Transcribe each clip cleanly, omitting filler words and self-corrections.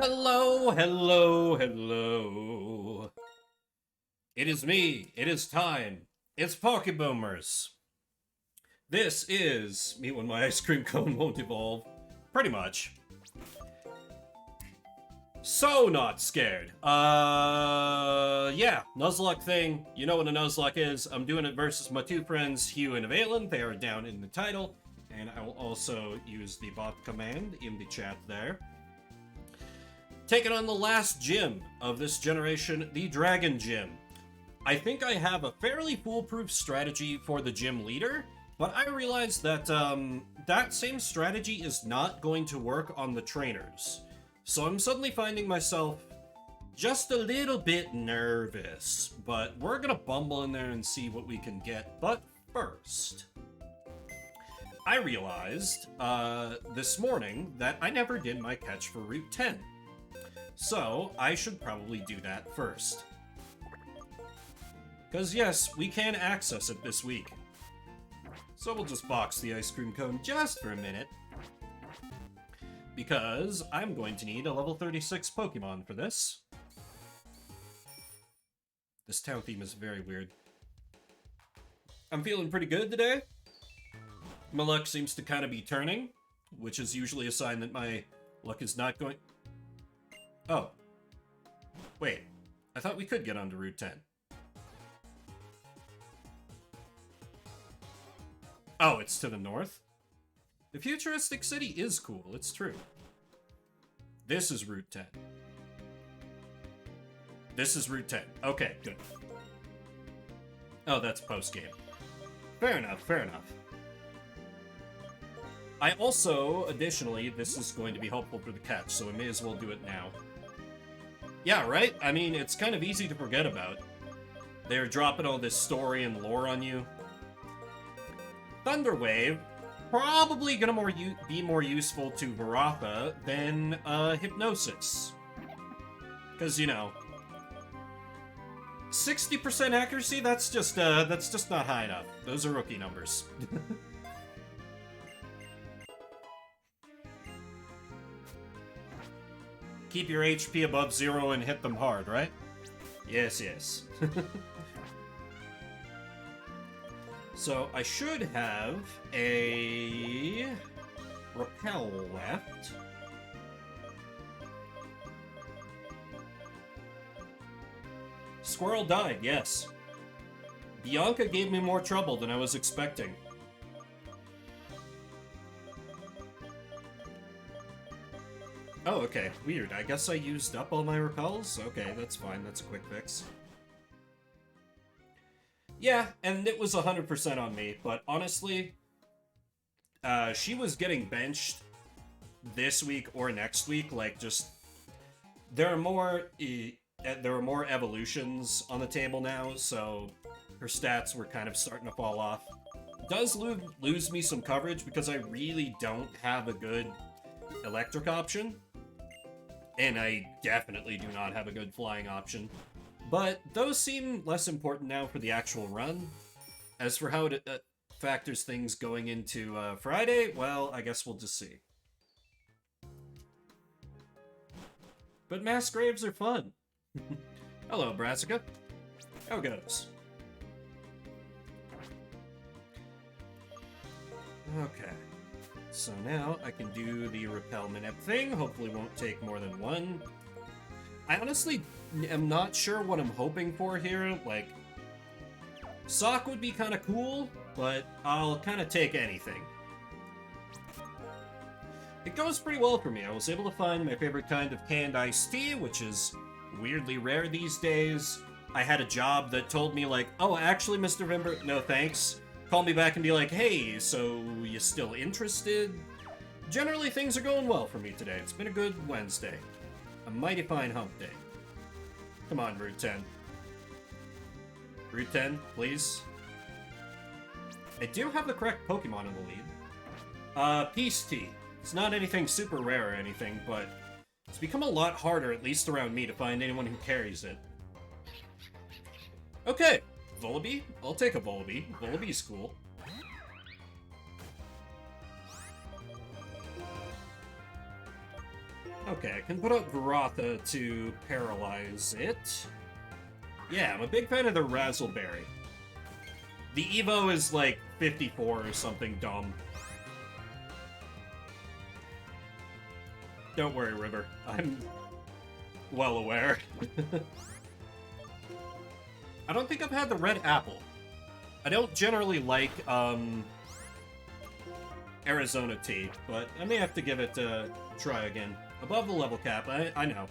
Hello, hello, hello. It is me. It is time. It's Pokeboomers. This is me when my ice cream cone won't evolve. Pretty much. So not scared. Yeah, Nuzlocke thing. You know what a Nuzlocke is. I'm doing it versus my two friends, Hugh and Valen. They are down in the title. And I will also use the bot command in the chat there. Taking on the last gym of this generation, the Dragon Gym. I think I have a fairly foolproof strategy for the gym leader, but I realized that that same strategy is not going to work on the trainers. So I'm suddenly finding myself just a little bit nervous, but we're gonna bumble in there and see what we can get. But first, I realized this morning that I never did my catch for Route 10. So, I should probably do that first. Because yes, we can access it this week. So we'll just box the ice cream cone just for a minute. Because I'm going to need a level 36 Pokemon for this. This town theme is very weird. I'm feeling pretty good today. My luck seems to kind of be turning, which is usually a sign that my luck is not going... Oh. Wait. I thought we could get onto Route 10. Oh, it's to the north? The futuristic city is cool, it's true. This is Route 10. This is Route 10. Okay, good. Oh, that's post-game. Fair enough, fair enough. I also, additionally, this is going to be helpful for the catch, so I may as well do it now. Yeah, right? I mean, it's kind of easy to forget about. They're dropping all this story and lore on you. Thunderwave, probably gonna be more useful to Varatha than Hypnosis. Because, you know, 60% accuracy, that's just not high enough. Those are rookie numbers. Keep your HP above 0 and hit them hard, right? Yes, yes. So, I should have a repel left. Squirrel died, yes. Bianca gave me more trouble than I was expecting. Oh, okay. Weird. I guess I used up all my repels? Okay, that's fine. That's a quick fix. Yeah, and it was 100% on me, but honestly, she was getting benched this week or next week. Like, just... There are more evolutions on the table now, so her stats were kind of starting to fall off. It does lose me some coverage because I really don't have a good electric option. And I definitely do not have a good flying option. But those seem less important now for the actual run. As for how it factors things going into Friday, well, I guess we'll just see. But mass graves are fun. Hello, Brassica. How goes? Okay. So now I can do the repel minute thing. Hopefully won't take more than one. I honestly am not sure what I'm hoping for here. Like, sock would be kind of cool, but I'll kind of take anything. It goes pretty well for me. I was able to find my favorite kind of canned iced tea, which is weirdly rare these days. I had a job that told me, like, oh, actually, Mr. Vimber, no thanks. Call me back and be like, hey, so you still interested? Generally, things are going well for me today. It's been a good Wednesday. A mighty fine hump day. Come on, Route 10. Route 10, please. I do have the correct Pokemon in the lead. Peace Tea. It's not anything super rare or anything, but it's become a lot harder, at least around me, to find anyone who carries it. Okay, Volibee? I'll take a Volibee. Volibee's cool. Okay, I can put up Varatha to paralyze it. Yeah, I'm a big fan of the Razzleberry. The Evo is like 54 or something dumb. Don't worry, River. I'm well aware. I don't think I've had the red apple. I don't generally like, Arizona tea, but I may have to give it a try again. Above the level cap, I know.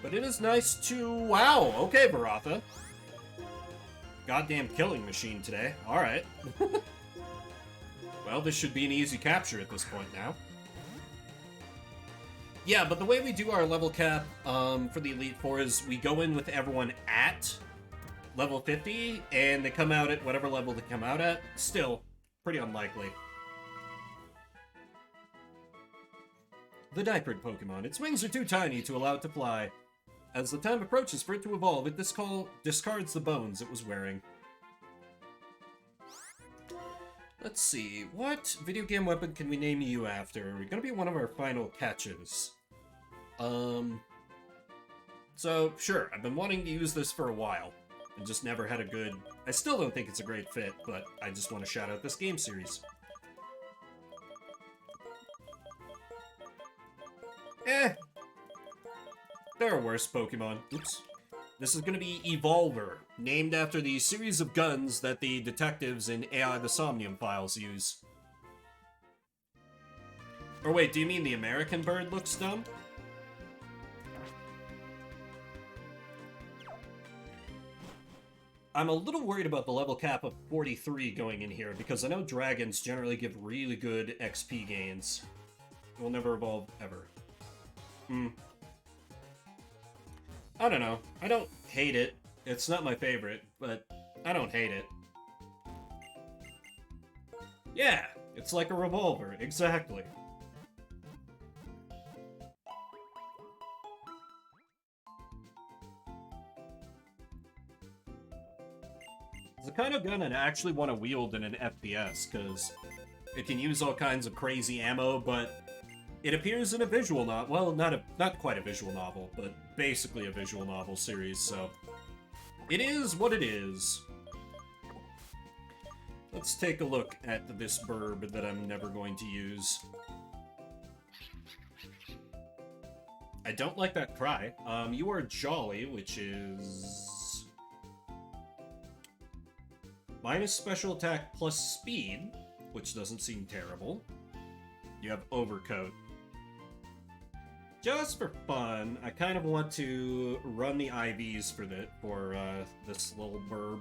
But it is nice to... Wow, okay, Varatha. Goddamn killing machine today. Alright. Well, this should be an easy capture at this point now. Yeah, but the way we do our level cap for the Elite Four is we go in with everyone at level 50, and they come out at whatever level they come out at. Still, pretty unlikely. The diapered Pokemon. Its wings are too tiny to allow it to fly. As the time approaches for it to evolve, it discards the bones it was wearing. Let's see, what video game weapon can we name you after? We're gonna be one of our final catches. So, sure, I've been wanting to use this for a while, and just never had a good... I still don't think it's a great fit, but I just want to shout out this game series. There are worse Pokemon. Oops. This is gonna be Evolver, named after the series of guns that the detectives in AI the Somnium Files use. Or wait, do you mean the American bird looks dumb? I'm a little worried about the level cap of 43 going in here, because I know dragons generally give really good XP gains. It will never evolve, ever. I don't know. I don't hate it. It's not my favorite, but I don't hate it. Yeah, it's like a revolver, exactly. It's the kind of gun I actually want to wield in an FPS, because it can use all kinds of crazy ammo, but it appears in a visual novel. Well, not quite a visual novel, but basically a visual novel series, so it is what it is. Let's take a look at this burb that I'm never going to use. I don't like that cry. You are Jolly, which is... minus special attack plus speed, which doesn't seem terrible. You have Overcoat. Just for fun, I kind of want to run the IVs for this little burb.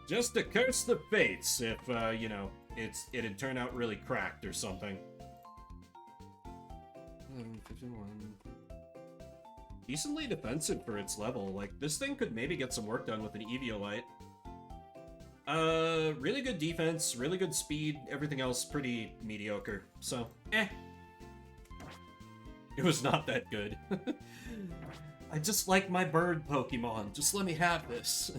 Just to curse the fates if, you know, it'd turn out really cracked or something. 51. Decently defensive for its level. Like, this thing could maybe get some work done with an Eviolite. Really good defense, really good speed, everything else pretty mediocre, so, It was not that good. I just like my bird Pokemon, just let me have this.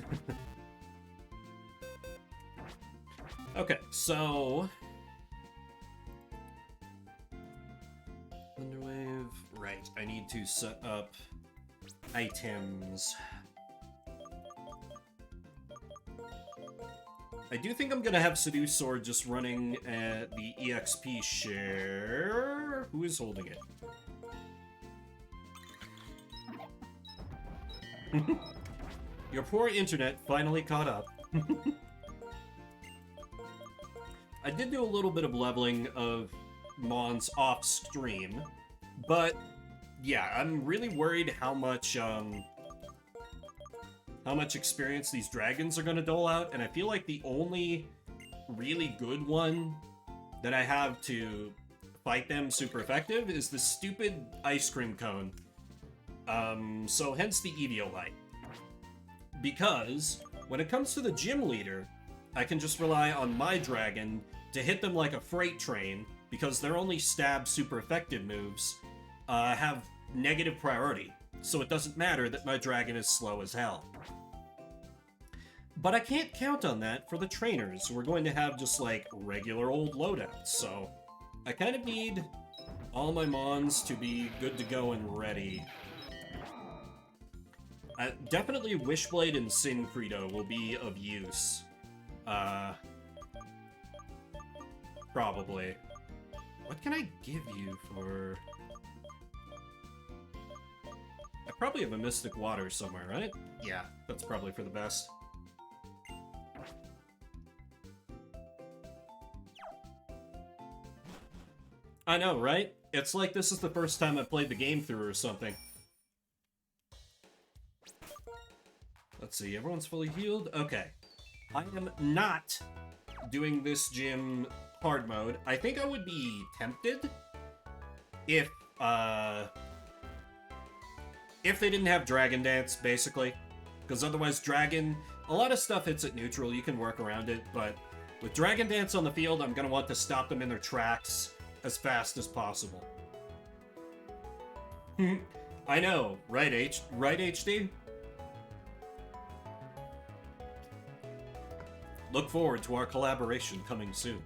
Okay, so... Thunderwave, right, I need to set up items. I do think I'm gonna have Sedusaur just running at the EXP share. Who is holding it? Your poor internet finally caught up. I did do a little bit of leveling of Mons off stream, but yeah, I'm really worried how much experience these dragons are going to dole out, and I feel like the only really good one that I have to fight them super effective is the stupid ice cream cone. So hence the Eviolite. Because when it comes to the gym leader, I can just rely on my dragon to hit them like a freight train, because their only stab super effective moves have negative priority, so it doesn't matter that my dragon is slow as hell. But I can't count on that for the trainers, who are going to have just like regular old loadouts, so I kind of need all my mons to be good to go and ready. Definitely Wishblade and Sin Credo will be of use. Probably. What can I give you for... I probably have a Mystic Water somewhere, right? Yeah, that's probably for the best. I know, right? It's like this is the first time I've played the game through or something. Let's see, everyone's fully healed? Okay. I am not doing this gym hard mode. I think I would be tempted if they didn't have Dragon Dance, basically. Because otherwise, Dragon... A lot of stuff hits at neutral, you can work around it, but with Dragon Dance on the field, I'm going to want to stop them in their tracks as fast as possible. I know, right, HD? Look forward to our collaboration coming soon.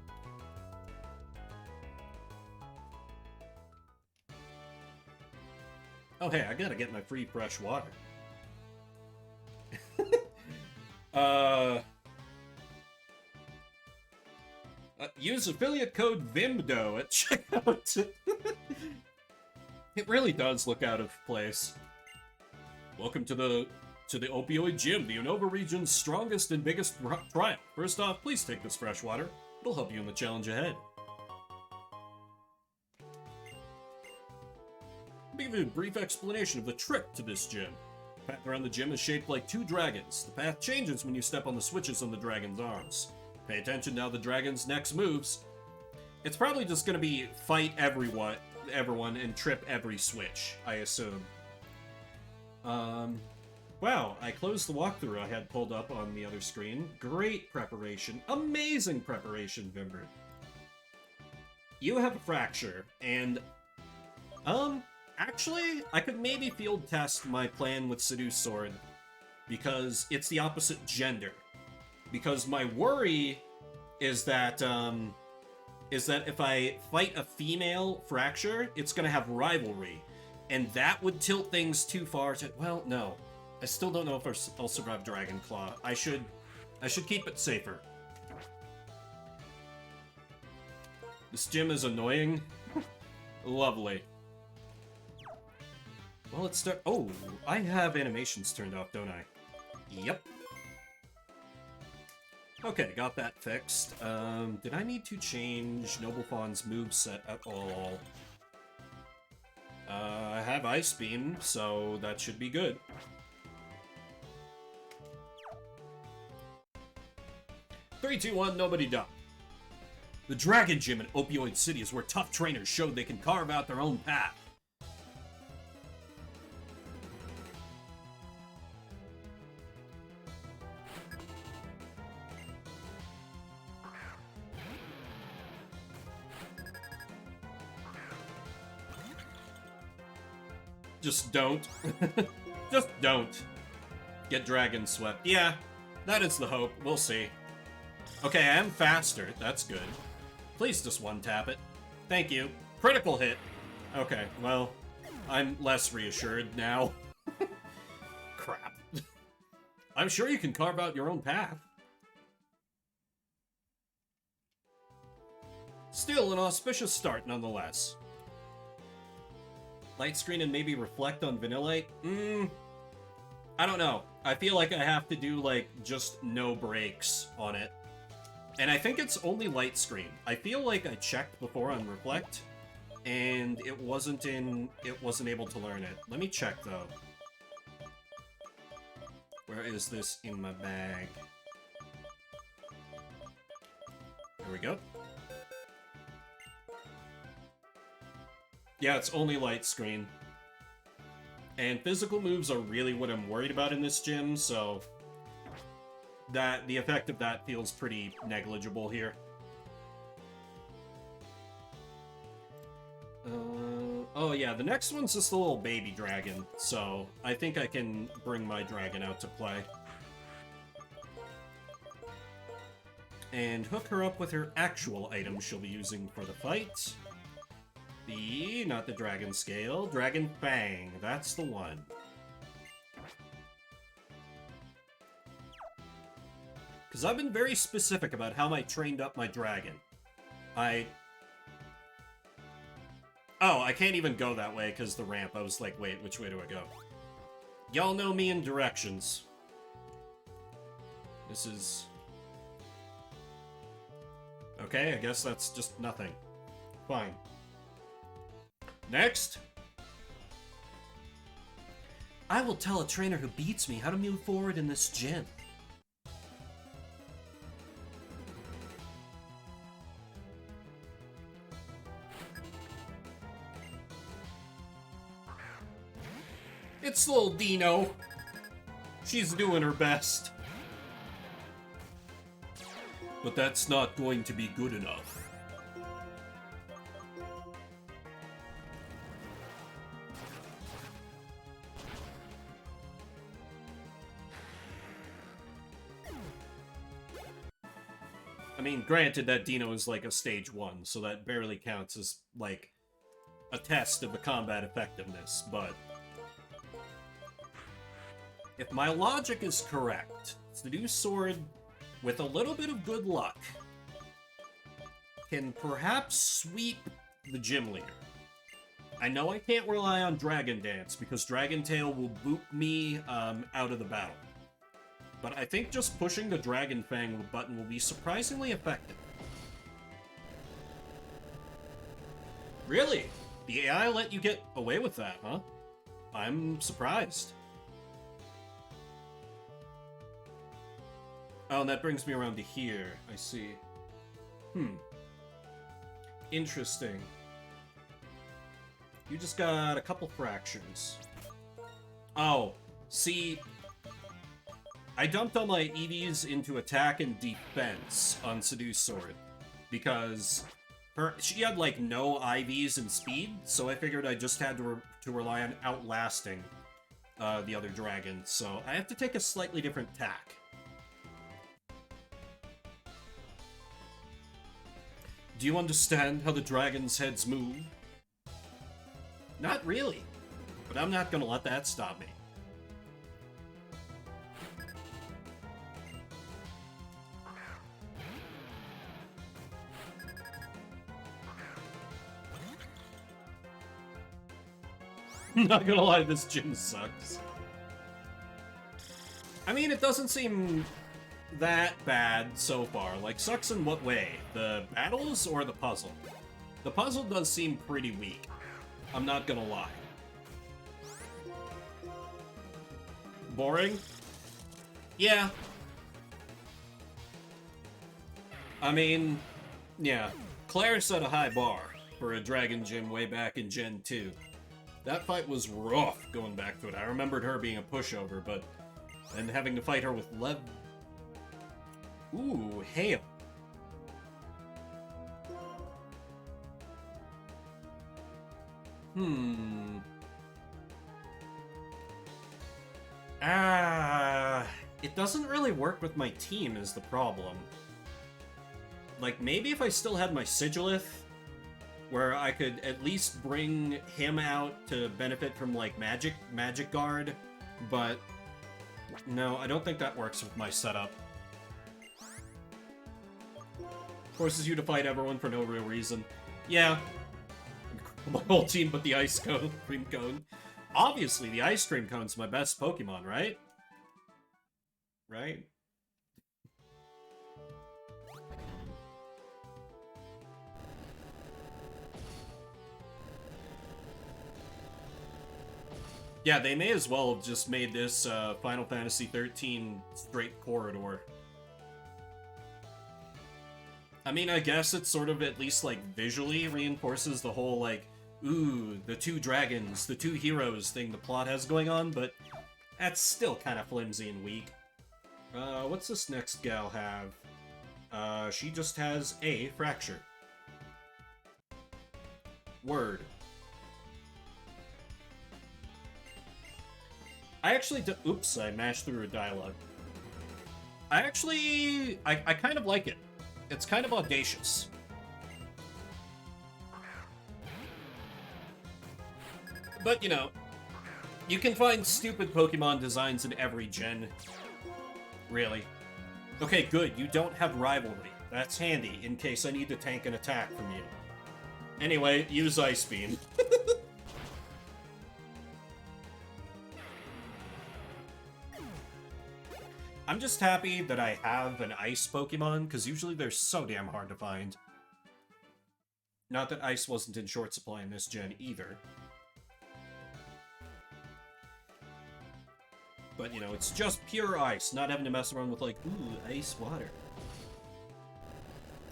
Oh hey, I gotta get my free fresh water. Use affiliate code VIMDO at checkout. It really does look out of place. Welcome to the Opeluid Gym, the Unova region's strongest and biggest trial. First off, please take this fresh water. It'll help you in the challenge ahead. Let me give you a brief explanation of the trick to this gym. The path around the gym is shaped like two dragons. The path changes when you step on the switches on the dragon's arms. Pay attention to how the dragon's next moves. It's probably just going to be fight everyone and trip every switch, I assume. Wow, I closed the walkthrough I had pulled up on the other screen. Great preparation. Amazing preparation, Vimber. You have a fracture, and... actually, I could maybe field test my plan with Seduce Sword, because it's the opposite gender. Because my worry is that if I fight a female fracture, it's gonna have rivalry. And that would tilt things too far to... Well, no. I still don't know if I'll survive Dragon Claw. I should keep it safer. This gym is annoying. Lovely. Well, let's start... Oh, I have animations turned off, don't I? Yep. Okay, got that fixed. Did I need to change Noble Fawn's moveset at all? I have Ice Beam, so that should be good. Three, two, one, nobody died. The Dragon Gym in Opioid City is where tough trainers showed they can carve out their own path. Just don't. Just don't. Get Dragon Swept. Yeah, that is the hope. We'll see. Okay, I am faster. That's good. Please just one-tap it. Thank you. Critical hit. Okay, well, I'm less reassured now. Crap. I'm sure you can carve out your own path. Still an auspicious start, nonetheless. Light screen and maybe reflect on Vanillite? I don't know. I feel like I have to do, like, just no breaks on it. And I think it's only light screen. I feel like I checked before on reflect, and it wasn't able to learn it. Let me check, though. Where is this in my bag? There we go. Yeah, it's only light screen. And physical moves are really what I'm worried about in this gym, so... the effect of that feels pretty negligible here. Oh yeah, the next one's just a little baby dragon, so I think I can bring my dragon out to play. And hook her up with her actual item she'll be using for the fight. Not the Dragon Scale, Dragon Fang. That's the one. Because I've been very specific about how I trained up my dragon. Oh, I can't even go that way because the ramp. I was like, wait, which way do I go? Y'all know me in directions. This is... Okay, I guess that's just nothing. Fine. Next! I will tell a trainer who beats me how to move forward in this gym. It's little Dino. She's doing her best. But that's not going to be good enough. I mean, granted that Dino is like a stage 1, so that barely counts as, like, a test of the combat effectiveness, but... If my logic is correct, Seduce Sword, with a little bit of good luck, can perhaps sweep the gym leader. I know I can't rely on Dragon Dance, because Dragon Tail will boot me out of the battle. But I think just pushing the Dragon Fang button will be surprisingly effective. Really? The AI let you get away with that, huh? I'm surprised. Oh, and that brings me around to here. I see. Interesting. You just got a couple fractures. Oh, see... I dumped all my EVs into attack and defense on Seduce Sword. Because she had, like, no IVs and speed, so I figured I just had to rely on outlasting the other dragon. So I have to take a slightly different tack. Do you understand how the dragon's heads move? Not really, but I'm not gonna let that stop me. Not gonna lie, this gym sucks. I mean, it doesn't seem that bad so far. Like, sucks in what way? The battles or the puzzle? The puzzle does seem pretty weak. I'm not gonna lie. Boring? Yeah. I mean, yeah. Claire set a high bar for a Dragon Gym way back in Gen 2. That fight was rough going back to it. I remembered her being a pushover, but... and having to fight her with Ooh, hail. It doesn't really work with my team is the problem. Like, maybe if I still had my Sigilith, where I could at least bring him out to benefit from, like, Magic Guard, but no, I don't think that works with my setup. Forces you to fight everyone for no real reason. Yeah. My whole team but the Ice Cream Cone. Obviously, the Ice Cream Cone's my best Pokemon, right? Right? Yeah, they may as well have just made this Final Fantasy XIII straight corridor. I mean, I guess it sort of at least, like, visually reinforces the whole, like, ooh, the two dragons, the two heroes thing the plot has going on, but that's still kind of flimsy and weak. What's this next gal have? She just has a fracture. Word. I actually oops, I mashed through a dialogue. I kind of like it. It's kind of audacious. But, you know, you can find stupid Pokemon designs in every gen. Really. Okay, good. You don't have Rivalry. That's handy, in case I need to tank an attack from you. Anyway, use Ice Beam. I'm just happy that I have an Ice Pokemon, because usually they're so damn hard to find. Not that Ice wasn't in short supply in this gen, either. But, you know, it's just pure ice, not having to mess around with, like, ooh, ice water.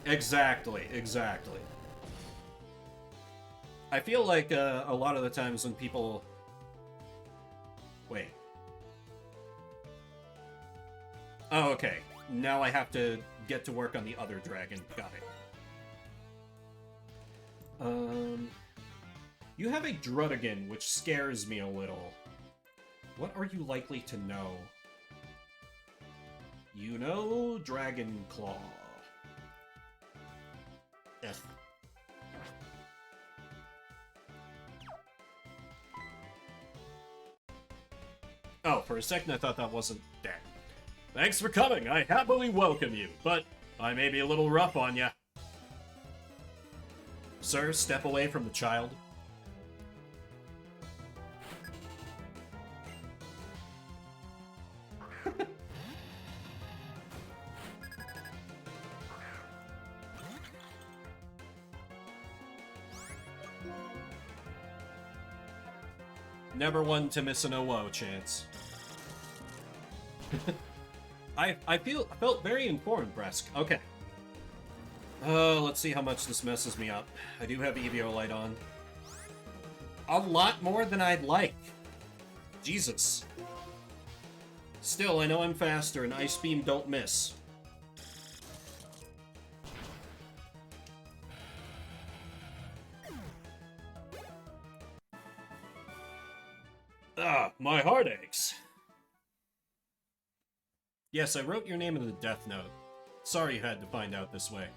Exactly, exactly. I feel like a lot of the times when people... Wait. Oh, okay. Now I have to get to work on the other dragon. Got it. You have a Druddigan, which scares me a little. What are you likely to know? You know Dragon Claw. Ugh. Oh, for a second I thought that wasn't dead. Thanks for coming, I happily welcome you, but I may be a little rough on ya. Sir, step away from the child. Never one to miss an OO chance. I felt very informed, Bresk. Okay. Let's see how much this messes me up. I do have Eviolite on. A lot more than I'd like. Jesus. Still, I know I'm faster, and Ice Beam don't miss. Ah, my heart aches. Yes, I wrote your name in the death note. Sorry you had to find out this way.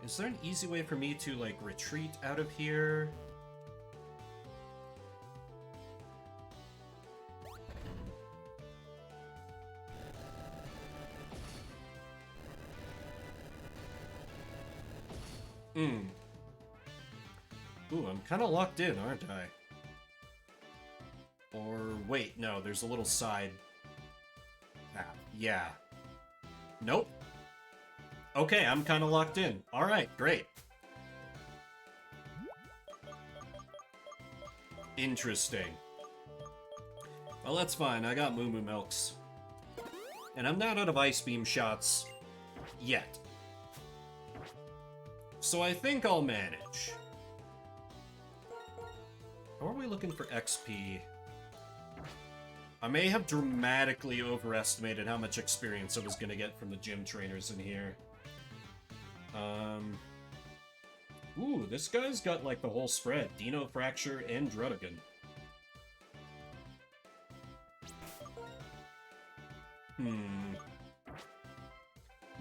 Is there an easy way for me to, like, retreat out of here? Ooh, I'm kind of locked in, aren't I? Or, wait, no, there's a little side... Ah, yeah. Nope. Okay, I'm kind of locked in. Alright, great. Interesting. Well, that's fine. I got Moo Moo Milks. And I'm not out of Ice Beam shots yet. So I think I'll manage. How are we looking for XP? I may have dramatically overestimated how much experience I was going to get from the gym trainers in here. Ooh, this guy's got, like, the whole spread. Dino, Fracture, and Druddigan.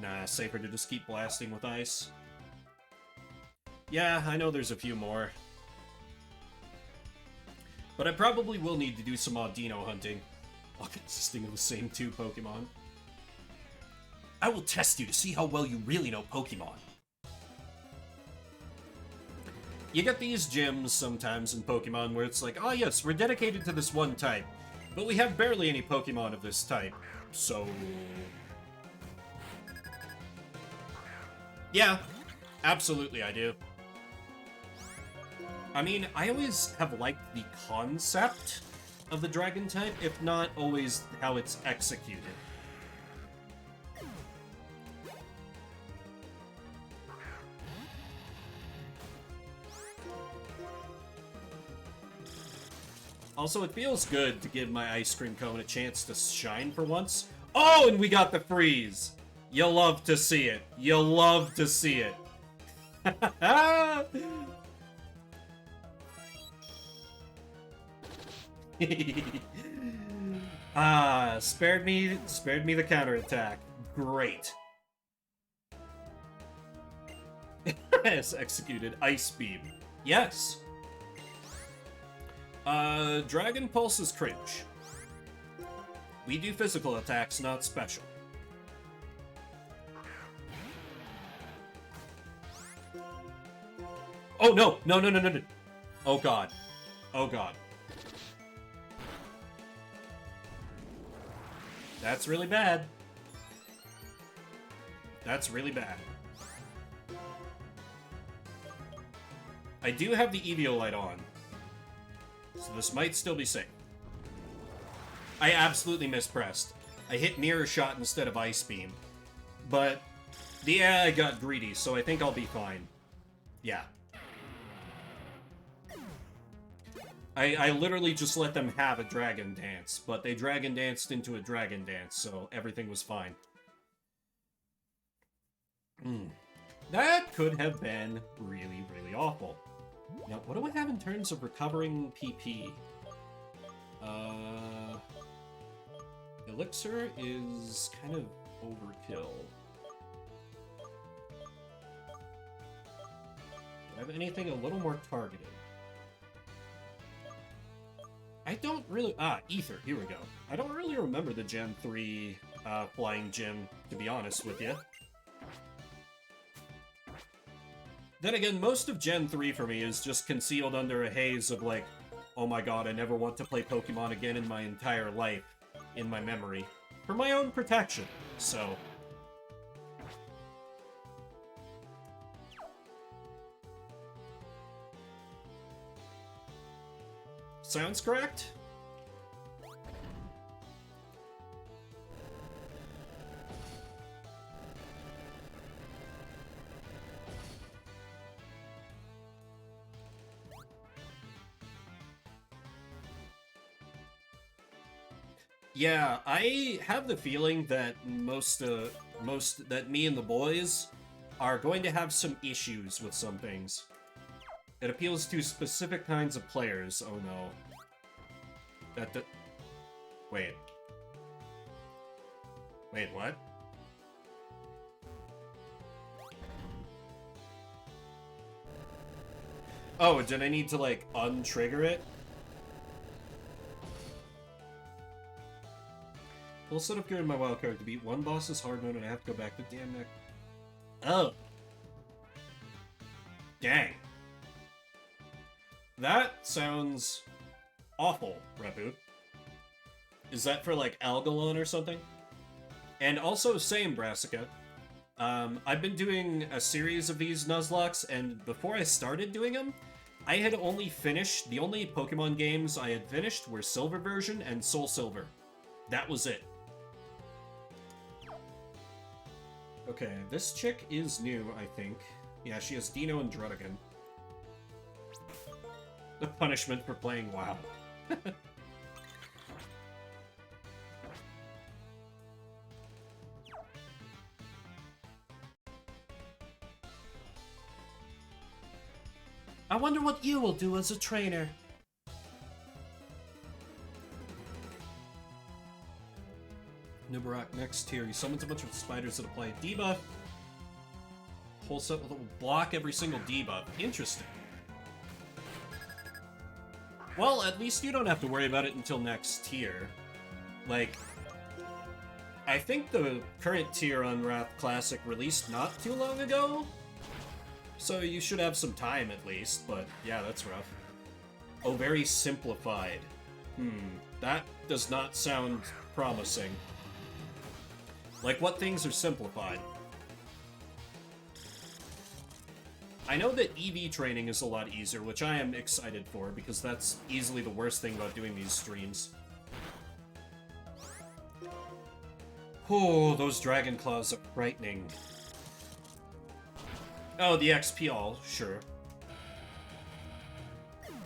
Nah, safer to just keep blasting with ice. Yeah, I know there's a few more. But I probably will need to do some Dino hunting, all consisting of the same 2 Pokemon. I will test you to see how well you really know Pokemon. You get these gyms sometimes in Pokemon where it's like, oh yes, we're dedicated to this one type, but we have barely any Pokemon of this type, so... Yeah, absolutely I do. I mean, I always have liked the concept of the dragon type, if not always how it's executed. Also, it feels good to give my ice cream cone a chance to shine for once. Oh, and we got the freeze! You'll love to see it. You'll love to see it. Ah, spared me the counterattack. Great. Yes, executed Ice Beam. Yes. Dragon Pulse is cringe. We do physical attacks, not special. Oh, no! No, no, no, no, no! Oh, God. Oh, God. That's really bad. That's really bad. I do have the Eviolite on, so this might still be safe. I absolutely mispressed. I hit Mirror Shot instead of Ice Beam. But the AI got greedy, so I think I'll be fine. Yeah. I literally just let them have a Dragon Dance, but they Dragon Danced into a Dragon Dance, so everything was fine. That could have been really, really awful. Now, what do I have in terms of recovering PP? Elixir is kind of overkill. Do I have anything a little more targeted? I don't really... Ether, here we go. I don't really remember the Gen 3 flying gym, to be honest with you. Then again, most of Gen 3 for me is just concealed under a haze of like, oh my god, I never want to play Pokemon again in my entire life, in my memory. For my own protection, so... Sounds correct? Yeah, I have the feeling that that me and the boys are going to have some issues with some things. It appeals to specific kinds of players. Oh no. Wait. Wait, what? Oh, did I need to, like, untrigger it? Full set of gear in my wildcard. To beat one boss is hard mode and I have to go back to damn neck. Oh. Dang. That sounds awful, Repu. Is that for, like, Algalon or something? And also, same, Brassica. I've been doing a series of these Nuzlockes, and before I started doing them, I had only finished... The only Pokemon games I had finished were Silver version and Soul Silver. That was it. Okay, this chick is new, I think. Yeah, she has Dino and Druddigan. The punishment for playing WoW. I wonder what you will do as a trainer. Nubarak next tier. He summons a bunch of spiders that apply a debuff. Whole set will block every single debuff. Interesting. Well, at least you don't have to worry about it until next tier. Like, I think the current tier on Wrath Classic released not too long ago. So you should have some time at least, but yeah, that's rough. Oh, very simplified. That does not sound promising. Like, what things are simplified? I know that EV training is a lot easier, which I am excited for, because that's easily the worst thing about doing these streams. Oh, those Dragon Claws are frightening. Oh, the XP all, sure.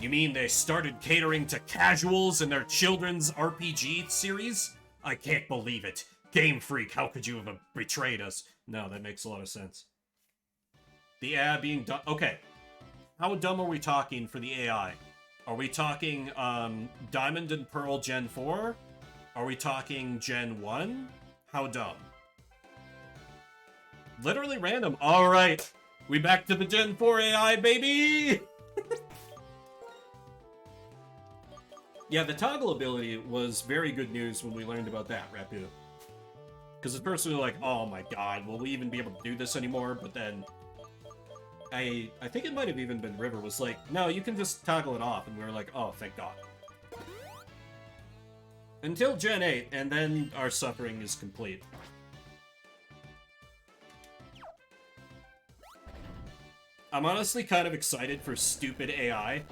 You mean they started catering to casuals in their children's RPG series? I can't believe it. Game Freak, how could you have betrayed us? No, that makes a lot of sense. The AI being dumb. Okay. How dumb are we talking for the AI? Are we talking Diamond and Pearl Gen 4? Are we talking Gen 1? How dumb? Literally random. Alright. We back to the Gen 4 AI, baby! Yeah, the toggle ability was very good news when we learned about that, Rapu. Because at first we were like, oh my god, will we even be able to do this anymore? But then I think it might have even been River was like, no, you can just toggle it off, and we were like, oh, thank god. Until Gen 8, and then our suffering is complete. I'm honestly kind of excited for stupid AI.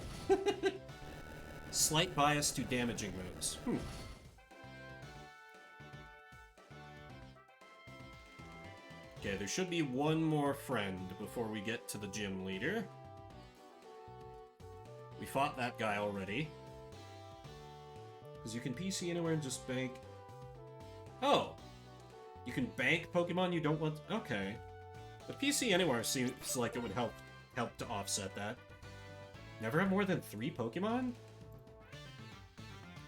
Slight bias to damaging moves. Okay, there should be one more friend before we get to the gym leader. We fought that guy already. Because you can PC anywhere and just bank... Oh! You can bank Pokemon you don't want... Okay. But PC anywhere seems like it would help to offset that. Never have more than 3 Pokemon?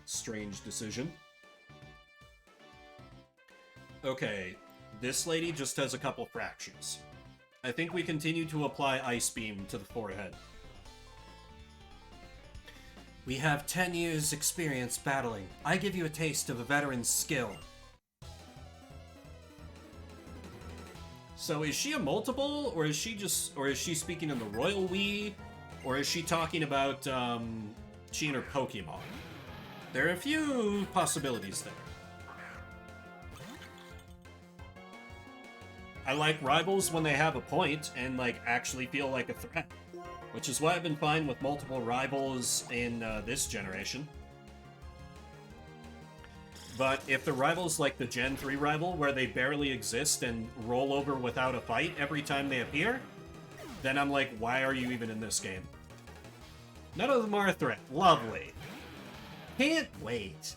Strange decision. Okay, this lady just has a couple fractures. I think we continue to apply Ice Beam to the forehead. We have 10 years experience battling. I give you a taste of a veteran's skill. So is she a multiple, or is she speaking in the royal we, or is she talking about she and her Pokemon? There are a few possibilities there. I like rivals when they have a point and like actually feel like a threat, which is why I've been fine with multiple rivals in this generation. But if the rival's like the Gen 3 rival, where they barely exist and roll over without a fight every time they appear, then I'm like, why are you even in this game? None of them are a threat. Lovely. Can't wait.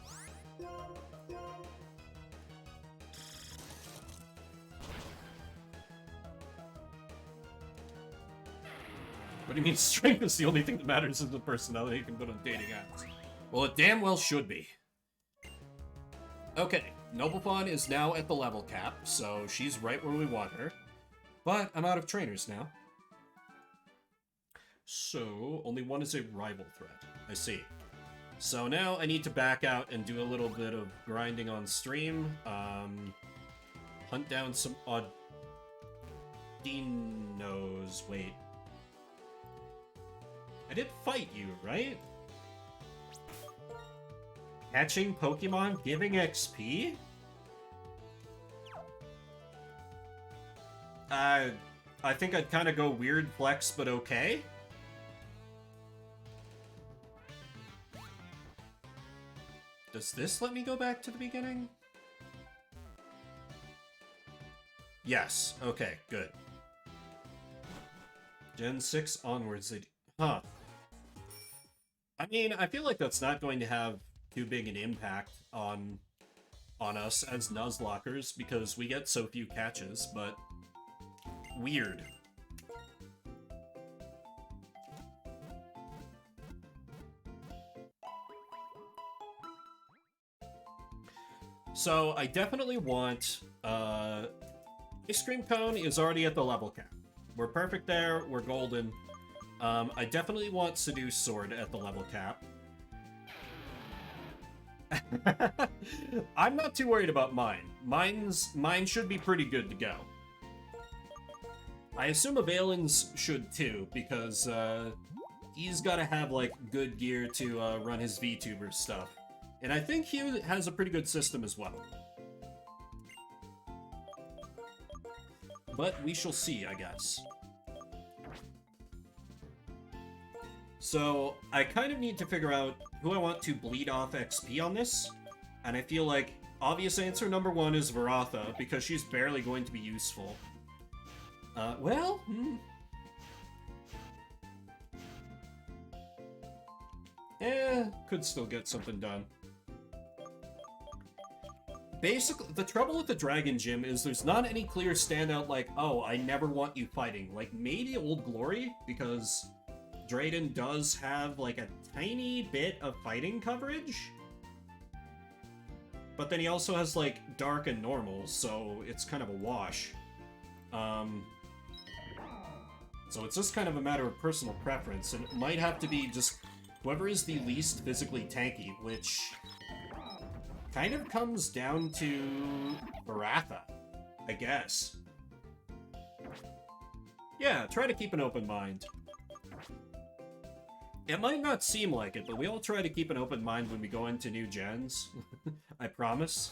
What do you mean strength is the only thing that matters in the personality you can put on dating apps? Well, it damn well should be. Okay, Noblefawn is now at the level cap, so she's right where we want her. But I'm out of trainers now. So, only one is a rival threat. I see. So now I need to back out and do a little bit of grinding on stream. Hunt down some Audinos. Wait. I did fight you, right? Catching Pokemon giving XP? I think I'd kind of go weird flex, but okay. Does this let me go back to the beginning? Yes. Okay, good. Gen 6 onwards, they... Huh. I mean, I feel like that's not going to have too big an impact on us as Nuzlockers, because we get so few catches, but... Weird. So, I definitely want... Ice Cream Cone is already at the level cap. We're perfect there, we're golden. I definitely want Seduce Sword at the level cap. I'm not too worried about mine. Mine should be pretty good to go. I assume Avalan's should too, because he's got to have like good gear to run his VTuber stuff. And I think he has a pretty good system as well. But we shall see, I guess. So, I kind of need to figure out who I want to bleed off XP on this. And I feel like obvious answer number 1 is Varatha, because she's barely going to be useful. Could still get something done. Basically, the trouble with the Dragon Gym is there's not any clear standout like, oh, I never want you fighting. Like, maybe Old Glory, because Drayden does have, like, a tiny bit of fighting coverage. But then he also has, like, Dark and Normal, so it's kind of a wash. So it's just kind of a matter of personal preference, and it might have to be just whoever is the least physically tanky, which kind of comes down to Baratha, I guess. Yeah, try to keep an open mind. It might not seem like it, but we all try to keep an open mind when we go into new gens. I promise.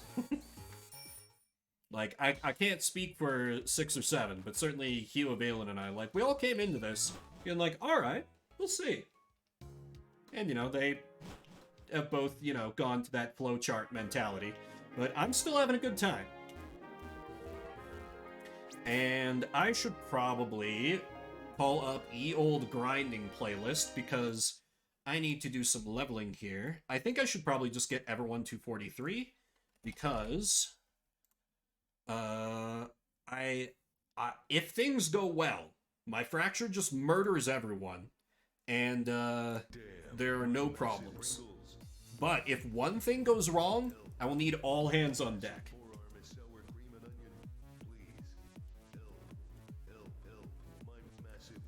Like, I can't speak for 6 or 7, but certainly Hugh, Valen, and I, like, we all came into this being like, alright, we'll see. And, you know, they have both, you know, gone to that flowchart mentality. But I'm still having a good time. And I should probably pull up Ye Old Grinding playlist because I need to do some leveling here. I think I should probably just get everyone to 43 because if things go well, my fracture just murders everyone and there are no problems. But if one thing goes wrong, I will need all hands on deck.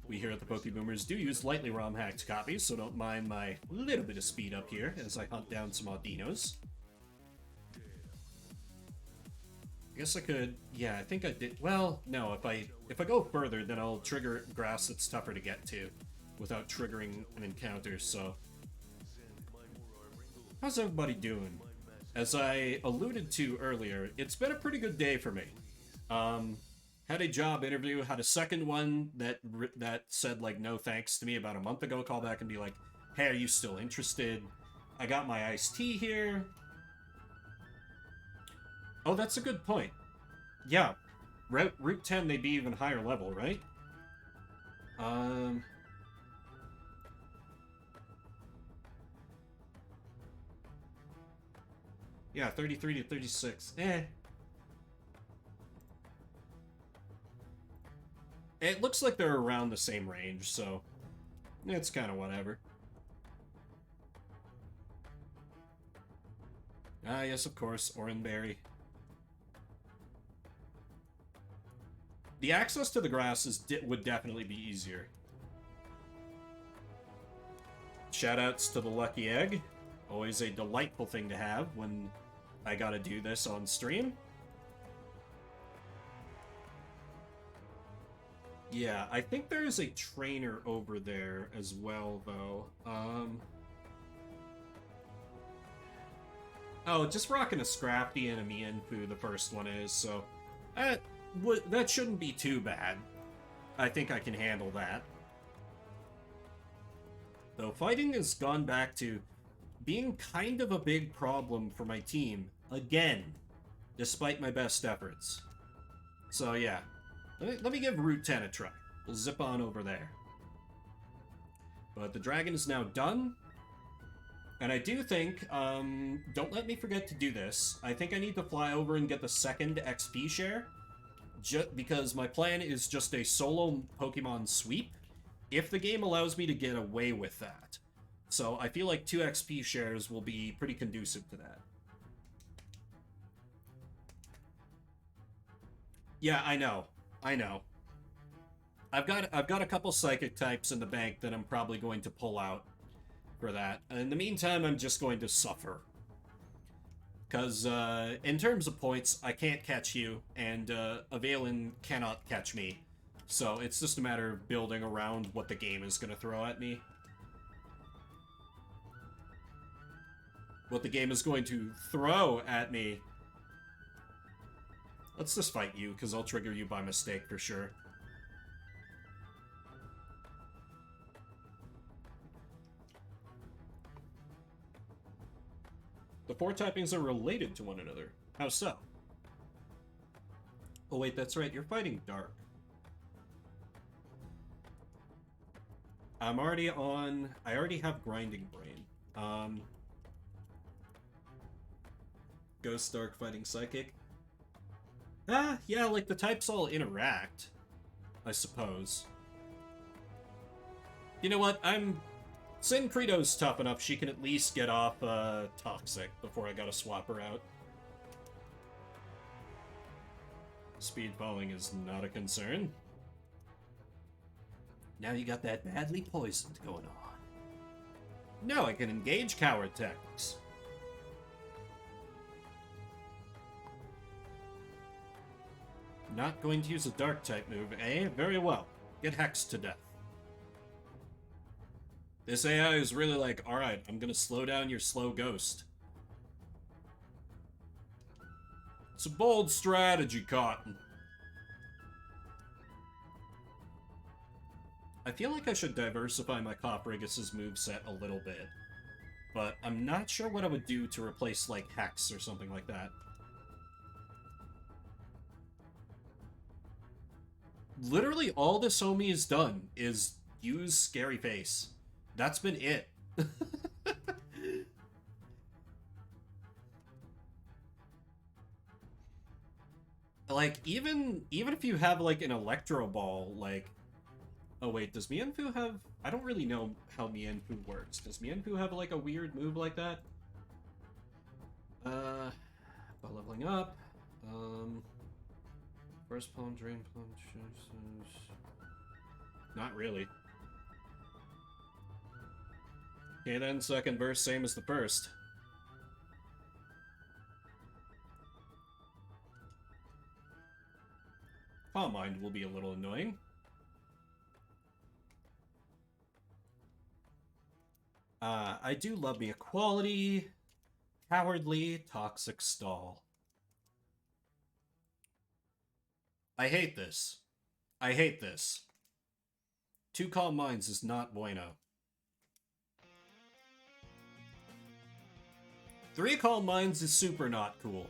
We here at the Pokeboomers do use lightly ROM hacked copies, so don't mind my little bit of speed up here as I hunt down some Audinos. I guess I could, yeah, I think I did, well, no, if I go further, then I'll trigger grass that's tougher to get to without triggering an encounter, so. How's everybody doing? As I alluded to earlier, it's been a pretty good day for me. Had a job interview, had a second one that said, like, no thanks to me about a month ago, call back and be like, hey, are you still interested? I got my iced tea here. Oh, that's a good point. Yeah, Route 10, they'd be even higher level, right? Yeah, 33 to 36. It looks like they're around the same range, so it's kind of whatever. Ah, yes, of course, Oranberry. The access to the grass would definitely be easier. Shoutouts to the Lucky Egg. Always a delightful thing to have when I gotta do this on stream. Yeah, I think there's a trainer over there as well, though. Oh, just rocking a Scrafty and a Mienfoo, the first one is, so that shouldn't be too bad. I think I can handle that. Though fighting has gone back to being kind of a big problem for my team, again, despite my best efforts. So yeah, let me give Route 10 a try. We'll zip on over there. But the dragon is now done. And I do think, don't let me forget to do this. I think I need to fly over and get the second XP share. Because my plan is just a solo Pokemon sweep, if the game allows me to get away with that. So I feel like 2 XP shares will be pretty conducive to that. Yeah, I know. I've got a couple Psychic types in the bank that I'm probably going to pull out for that. In the meantime, I'm just going to suffer. Because, in terms of points, I can't catch you, and Valen cannot catch me. So it's just a matter of building around what the game is going to throw at me. What the game is going to throw at me. Let's just fight you, because I'll trigger you by mistake for sure. The 4 typings are related to one another. How so? Oh wait, that's right, you're fighting Dark. I already have Grinding Brain. Ghost, Dark, fighting Psychic. Yeah, like the types all interact, I suppose. You know what, Sincredo's tough enough, she can at least get off, Toxic before I gotta swap her out. Speed falling is not a concern. Now you got that badly poisoned going on. No, I can engage coward tactics. Not going to use a dark type move, eh? Very well. Get hexed to death. This AI is really like, alright, I'm gonna slow down your slow ghost. It's a bold strategy, Cotton. I feel like I should diversify my Coprigus' moveset a little bit. But I'm not sure what I would do to replace, like, Hex or something like that. Literally all this homie has done is use Scary Face. That's been it. Like, even if you have, like, an Electro Ball, like... Oh, wait, does Mienfoo have... I don't really know how Mienfoo works. Does Mienfoo have, like, a weird move like that? By leveling up. First palm, drain palm... Not really. Okay, then, second verse, same as the first. Palm Mind will be a little annoying. I do love me equality, cowardly, toxic stall. I hate this. I hate this. 2 Calm Minds is not bueno. 3 Calm Minds is super not cool.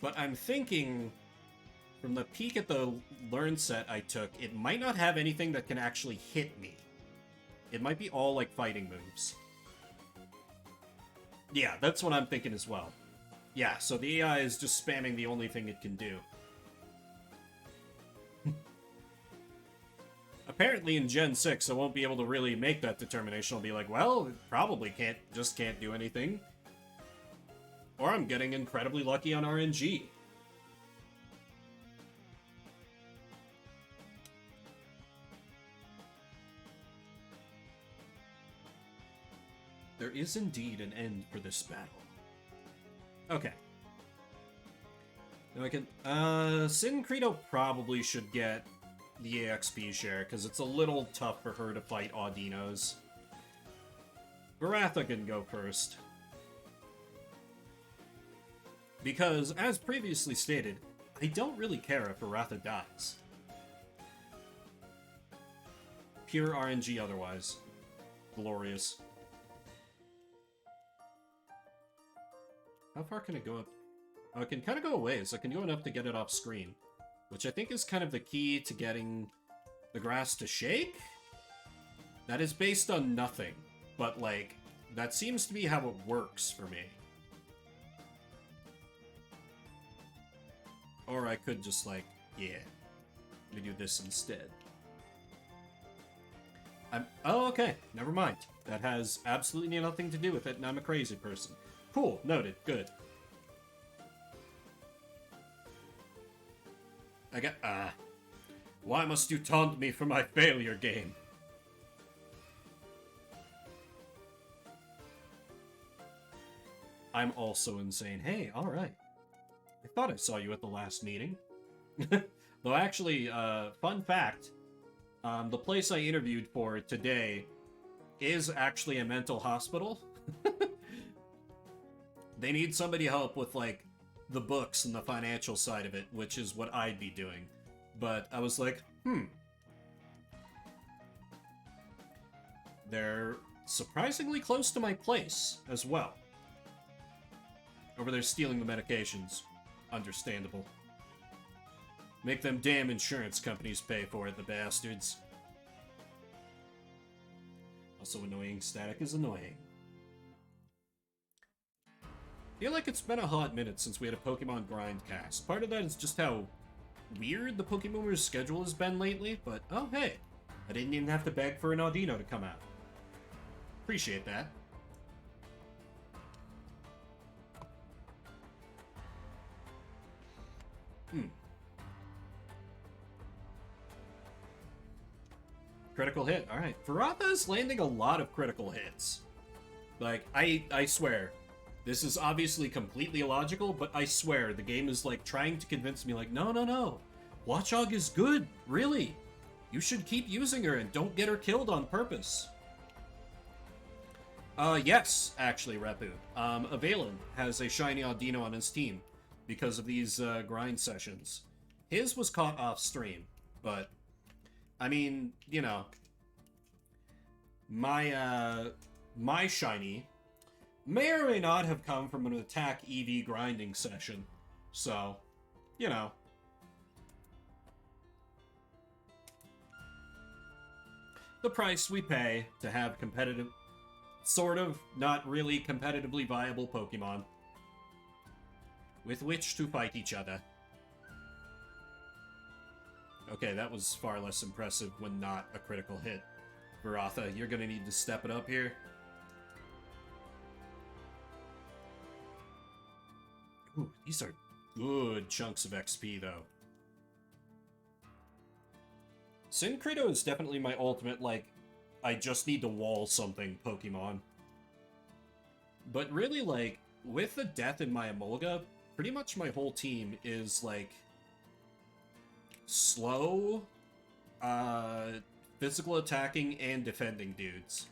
But I'm thinking, from the peek at the learn set I took, it might not have anything that can actually hit me. It might be all, like, fighting moves. Yeah, that's what I'm thinking as well. Yeah, so the AI is just spamming the only thing it can do. Apparently in Gen 6, I won't be able to really make that determination. I'll be like, well, it probably just can't do anything. Or I'm getting incredibly lucky on RNG. There is indeed an end for this battle. Okay. Now I can... Sin Credo probably should get the AXP share, because it's a little tough for her to fight Audinos. Baratha can go first. Because, as previously stated, I don't really care if Baratha dies. Pure RNG otherwise. Glorious. How far can it go up? Oh, it can kind of go a ways. I can go enough to get it off screen. Which I think is kind of the key to getting the grass to shake? That is based on nothing. But, like, that seems to be how it works for me. Or I could just, like, yeah. Let me do this instead. Oh, okay. Never mind. That has absolutely nothing to do with it, and I'm a crazy person. Cool. Noted. Good. Why must you taunt me for my failure game? I'm also insane. Hey, alright. I thought I saw you at the last meeting. Though actually, fun fact, the place I interviewed for today is actually a mental hospital. They need somebody to help with, like, the books and the financial side of it, which is what I'd be doing. But I was like, They're surprisingly close to my place as well. Over there stealing the medications. Understandable. Make them damn insurance companies pay for it, the bastards. Also annoying. Static is annoying. Feel like it's been a hot minute since we had a Pokemon Grindcast. Part of that is just how weird the Pokeboomers schedule has been lately, but oh hey, I didn't even have to beg for an Audino to come out. Appreciate that. Critical hit. All right. Varatha is landing a lot of critical hits. Like, I swear, this is obviously completely illogical, but I swear the game is like trying to convince me, like, no, no, no. Watchog is good, really. You should keep using her and don't get her killed on purpose. Yes, actually, Repu. Avalon has a shiny Audino on his team because of these grind sessions. His was caught off stream, but I mean, you know, my shiny may or may not have come from an attack EV grinding session. So, you know. The price we pay to have competitive, sort of, not really competitively viable Pokemon with which to fight each other. Okay, that was far less impressive when not a critical hit. Varatha, you're gonna need to step it up here. Ooh, these are good chunks of XP, though. Syncredo is definitely my ultimate, like, I just need to wall something Pokemon. But really, like, with the death in my Emolga, pretty much my whole team is, like, slow, physical attacking and defending dudes.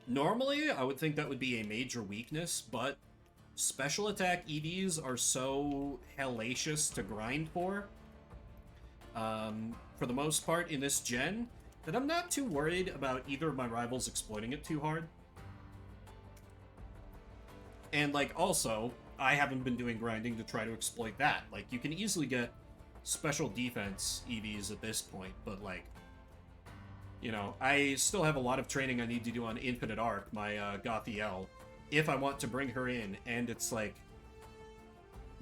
Normally, I would think that would be a major weakness, but special attack EVs are so hellacious to grind for the most part in this gen, that I'm not too worried about either of my rivals exploiting it too hard. And, like, also, I haven't been doing grinding to try to exploit that. Like, you can easily get special defense EVs at this point, but, like, you know, I still have a lot of training I need to do on Infinite Arc, my Gothiel, if I want to bring her in, and it's like,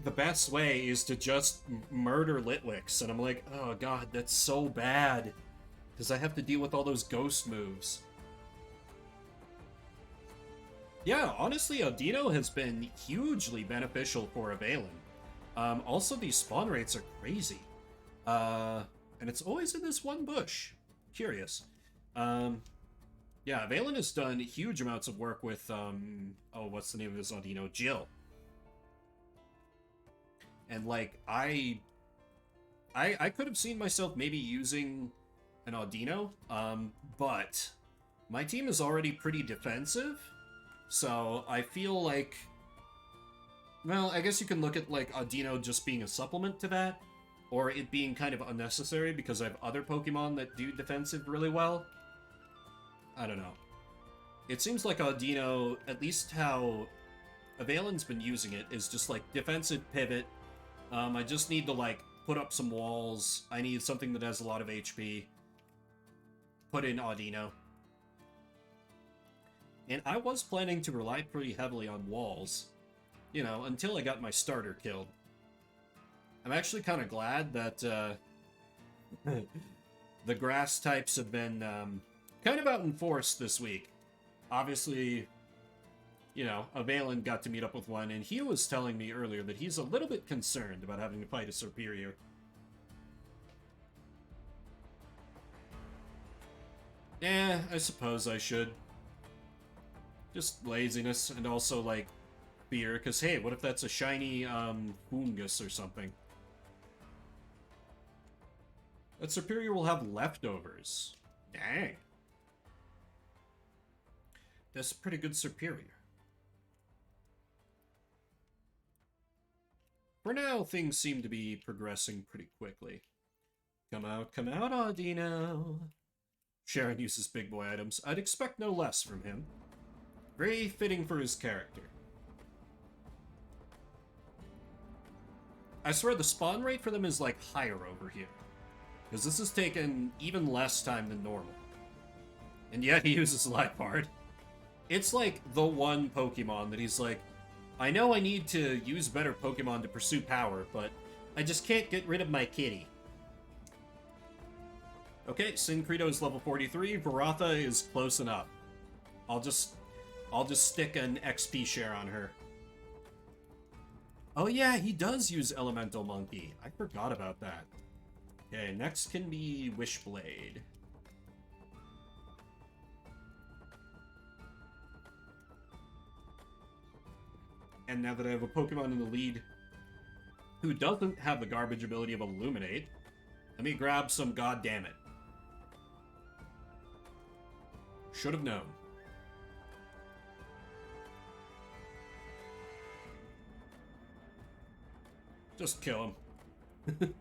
the best way is to just murder Litwicks, and I'm like, oh god, that's so bad, because I have to deal with all those ghost moves. Yeah, honestly, Audino has been hugely beneficial for Avalon. Also, these spawn rates are crazy. And it's always in this one bush. Curious. Yeah, Avalon has done huge amounts of work with, oh, what's the name of this Audino? Jill. And, like, I could have seen myself maybe using an Audino, but my team is already pretty defensive, so I feel like, well, I guess you can look at, like, Audino just being a supplement to that, or it being kind of unnecessary because I have other Pokemon that do defensive really well. I don't know. It seems like Audino, at least how Avalon's been using it, is just, like, defensive pivot. I just need to, like, put up some walls. I need something that has a lot of HP. Put in Audino. And I was planning to rely pretty heavily on walls, you know, until I got my starter killed. I'm actually kind of glad that the grass types have been kind of out in force this week. Obviously, you know, Avalon got to meet up with one, and he was telling me earlier that he's a little bit concerned about having to fight a superior. I suppose I should. Just laziness, and also, like, fear, because, hey, what if that's a shiny, Fungus or something? That superior will have leftovers. Dang. That's a pretty good superior. For now, things seem to be progressing pretty quickly. Come out, Audino. Sharon uses big boy items. I'd expect no less from him. Very fitting for his character. I swear the spawn rate for them is, like, higher over here. Because this has taken even less time than normal. And yet he uses Liepard. It's like the one Pokemon that he's like, I know I need to use better Pokemon to pursue power, but I just can't get rid of my kitty. Okay, Syncredo is level 43, Varatha is close enough. I'll just stick an XP share on her. Oh yeah, he does use Elemental Monkey. I forgot about that. Okay, next can be Wishblade. And now that I have a Pokemon in the lead who doesn't have the garbage ability of Illuminate, let me grab some goddammit. Should have known. Just kill him.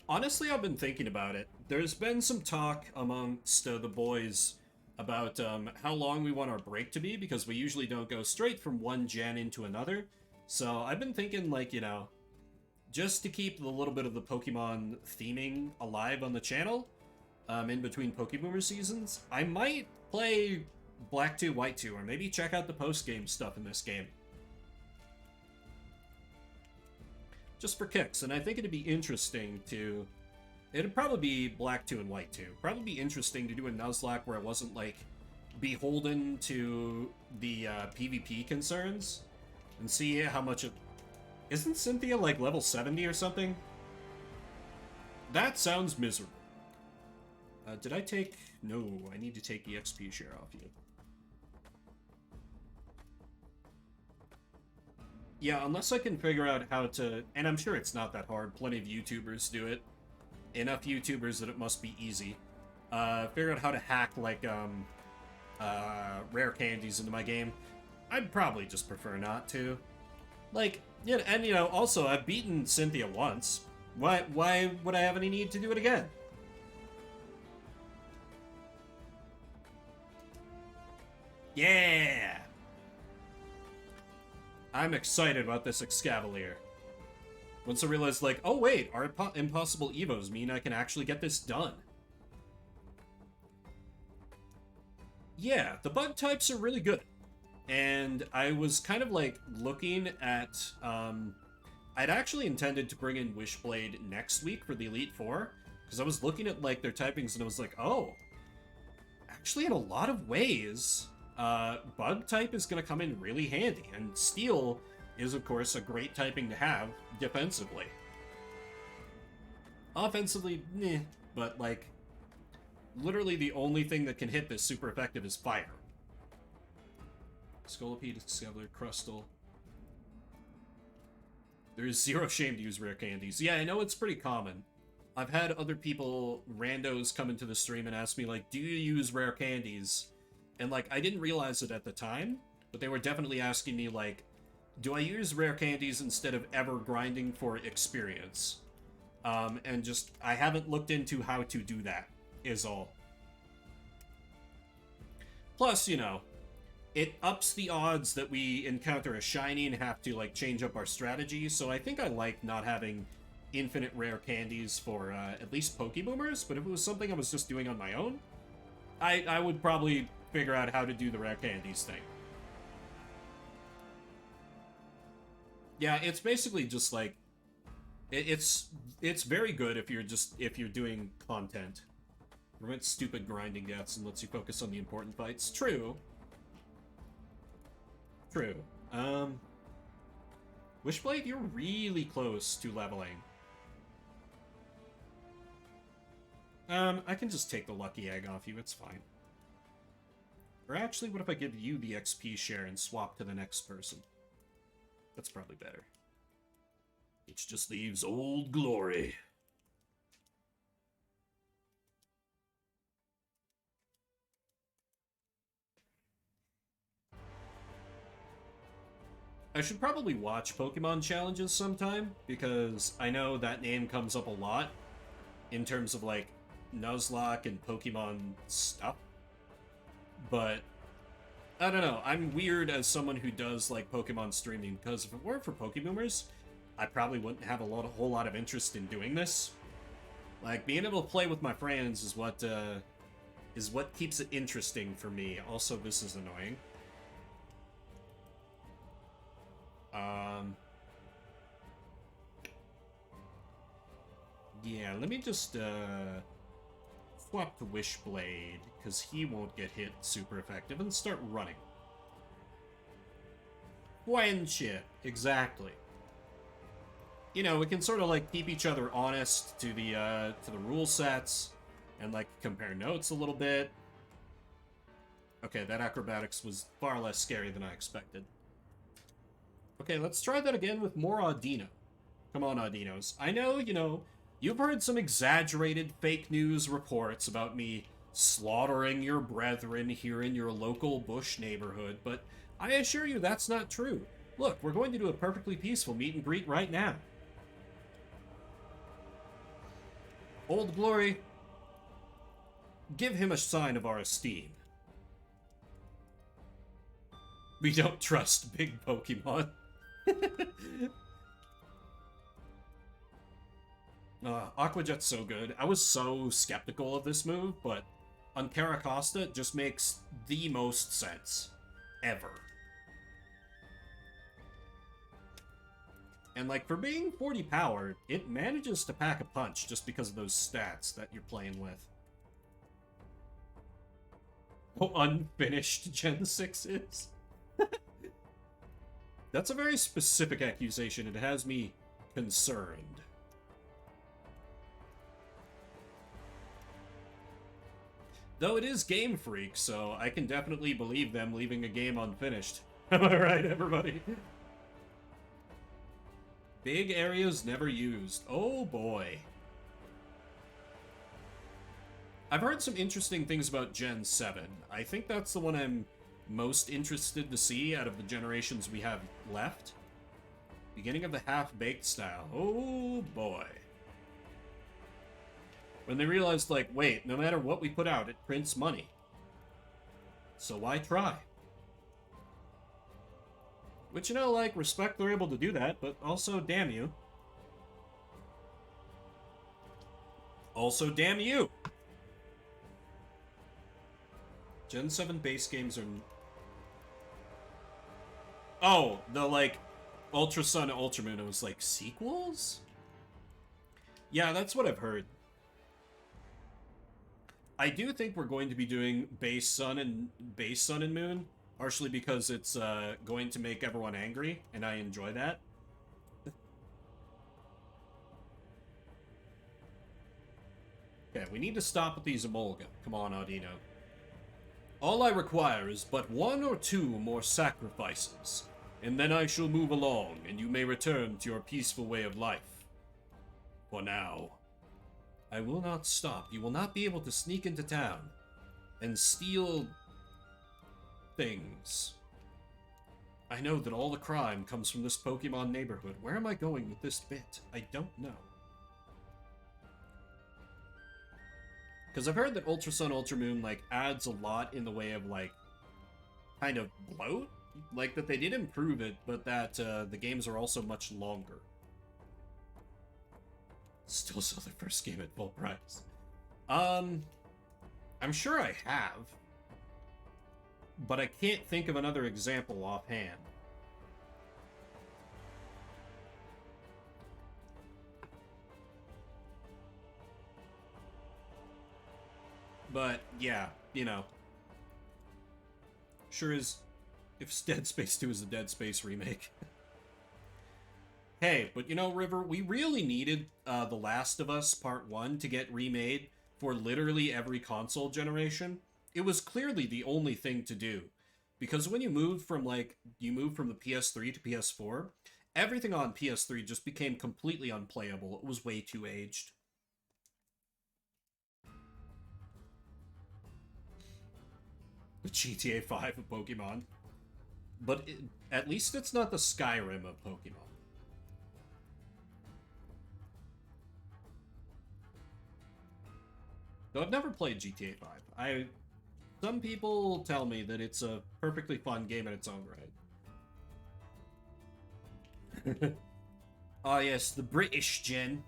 Honestly, I've been thinking about it. There's been some talk amongst the boys about how long we want our break to be, because we usually don't go straight from one gen into another. So I've been thinking, like, you know, just to keep a little bit of the Pokemon theming alive on the channel, in between Pokeboomer seasons, I might play Black 2, White 2, or maybe check out the post-game stuff in this game. Just for kicks, and I think it'd be interesting to... It'd probably be Black 2 and White 2. Probably be interesting to do a Nuzlocke where it wasn't, like, beholden to the PvP concerns, and see how much it... Isn't Cynthia, like, level 70 or something? That sounds miserable. Did I take... No, I need to take the XP share off you. Yeah, unless I can figure out how to... And I'm sure it's not that hard. Plenty of YouTubers do it. Enough YouTubers that it must be easy. Figure out how to hack, like, rare candies into my game. I'd probably just prefer not to. Like, yeah, and, you know, also, I've beaten Cynthia once. Why would I have any need to do it again? Yeah! I'm excited about this Excavalier. Once I realized, like, oh wait, our impossible evos mean I can actually get this done. Yeah, the bug types are really good. And I was kind of, like, looking at, I'd actually intended to bring in Wishblade next week for the Elite Four, because I was looking at, like, their typings and I was like, oh, actually in a lot of ways, bug type is going to come in really handy, and steel is, of course, a great typing to have defensively. Offensively, meh, but, like, literally the only thing that can hit this super effective is fire. Scolipede, Excavalier, Crustle. There is zero shame to use rare candies. Yeah, I know it's pretty common. I've had other people, randos, come into the stream and ask me, like, do you use rare candies? And, like, I didn't realize it at the time, but they were definitely asking me, like, do I use rare candies instead of ever grinding for experience? And just, I haven't looked into how to do that, is all. Plus, you know, it ups the odds that we encounter a shiny and have to, like, change up our strategy, so I think I like not having infinite rare candies for, at least Pokeboomers, but if it was something I was just doing on my own, I would probably figure out how to do the rare candies thing. Yeah, it's basically just like, it's very good if you're doing content. Prevents stupid grinding deaths and lets you focus on the important fights. True. True. Wishblade, you're really close to leveling. I can just take the lucky egg off you, it's fine. Or actually, what if I give you the XP share and swap to the next person? That's probably better. Which just leaves Old Glory. I should probably watch Pokemon challenges sometime, because I know that name comes up a lot in terms of, like, Nuzlocke and Pokemon stuff. But I don't know, I'm weird as someone who does, like, Pokemon streaming, because if it weren't for Pokeboomers, I probably wouldn't have a whole lot of interest in doing this. Like, being able to play with my friends is what keeps it interesting for me. Also, this is annoying. Yeah, let me just, swap to Wishblade, because he won't get hit super effective, and start running. Friendship, exactly. You know, we can sort of, like, keep each other honest to the rule sets, and, like, compare notes a little bit. Okay, that acrobatics was far less scary than I expected. Okay, let's try that again with more Audino. Come on, Audinos. I know, you've heard some exaggerated fake news reports about me slaughtering your brethren here in your local bush neighborhood, but I assure you that's not true. Look, we're going to do a perfectly peaceful meet and greet right now. Old Glory, give him a sign of our esteem. We don't trust big Pokemon. Aqua Jet's so good. I was so skeptical of this move, but on Caracosta, it just makes the most sense. Ever. And, like, for being 40 power, it manages to pack a punch just because of those stats that you're playing with. Oh, unfinished Gen 6 is? That's a very specific accusation. It has me concerned. Though it is Game Freak, so I can definitely believe them leaving a game unfinished. Am I right, everybody? Big areas never used. Oh boy. I've heard some interesting things about Gen 7. I think that's the one I'm most interested to see out of the generations we have left. Beginning of the half-baked style. Oh boy. When they realized, like, wait, no matter what we put out, it prints money. So why try? Which, like, respect they're able to do that, but also, damn you. Also, damn you! Gen 7 base games are... Oh, the, like, Ultra Sun, Ultra Moon, it was, like, sequels? Yeah, that's what I've heard. I do think we're going to be doing base Sun and Moon, partially because it's going to make everyone angry, and I enjoy that. Okay, we need to stop with these Emolga. Come on, Audino. All I require is but 1 or 2 more sacrifices, and then I shall move along, and you may return to your peaceful way of life. For now, I will not stop. You will not be able to sneak into town and steal things. I know that all the crime comes from this Pokemon neighborhood. Where am I going with this bit? I don't know. Because I've heard that Ultra Sun, Ultra Moon, like, adds a lot in the way of, like, kind of bloat. Like, that they did improve it, but that the games are also much longer. Still sell their first game at full price. I'm sure I have. But I can't think of another example offhand. But, yeah, Sure is, if Dead Space 2 is a Dead Space remake. Hey, but River, we really needed The Last of Us Part 1 to get remade for literally every console generation. It was clearly the only thing to do. Because when you moved from, the PS3 to PS4, everything on PS3 just became completely unplayable. It was way too aged. The GTA 5 of Pokemon. But at least it's not the Skyrim of Pokemon. Though I've never played GTA 5. Some people tell me that it's a perfectly fun game in its own right. Ah, yes, the British gen.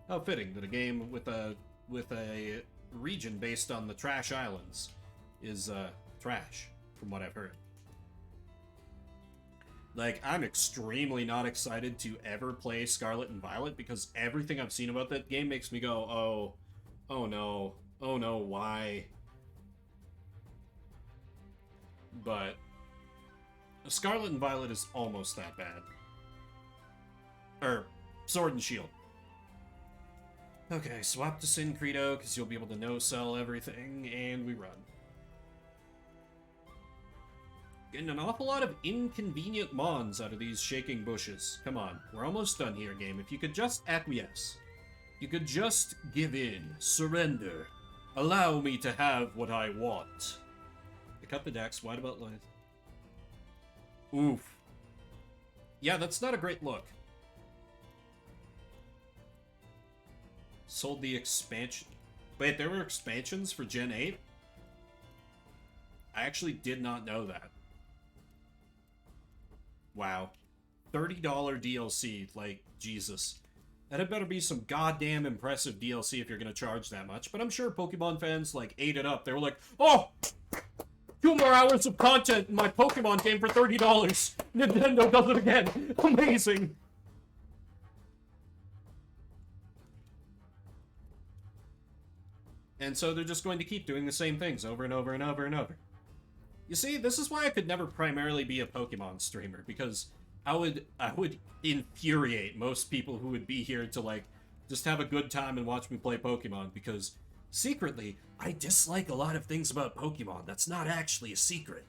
How fitting that a game with a region based on the Trash Islands is trash, from what I've heard. Like, I'm extremely not excited to ever play Scarlet and Violet because everything I've seen about that game makes me go, oh no, why? But Scarlet and Violet is almost that bad. Sword and Shield. Okay, swap to Syncredo, because you'll be able to no-sell everything, and we run. Getting an awful lot of inconvenient mons out of these shaking bushes. Come on, we're almost done here, game. If you could just acquiesce. You could just give in, surrender. Allow me to have what I want. Pick up the decks, wide about life. Oof. Yeah, that's not a great look. Sold the expansion. Wait, there were expansions for Gen 8? I actually did not know that. Wow. $30 DLC, like, Jesus. That had better be some goddamn impressive DLC if you're gonna charge that much. But I'm sure Pokemon fans, like, ate it up. They were like, oh! 2 more hours of content in my Pokemon game for $30. Nintendo does it again. Amazing. And so they're just going to keep doing the same things over and over and over and over. You see, this is why I could never primarily be a Pokemon streamer, because I would infuriate most people who would be here to, like, just have a good time and watch me play Pokemon, because secretly, I dislike a lot of things about Pokemon. That's not actually a secret.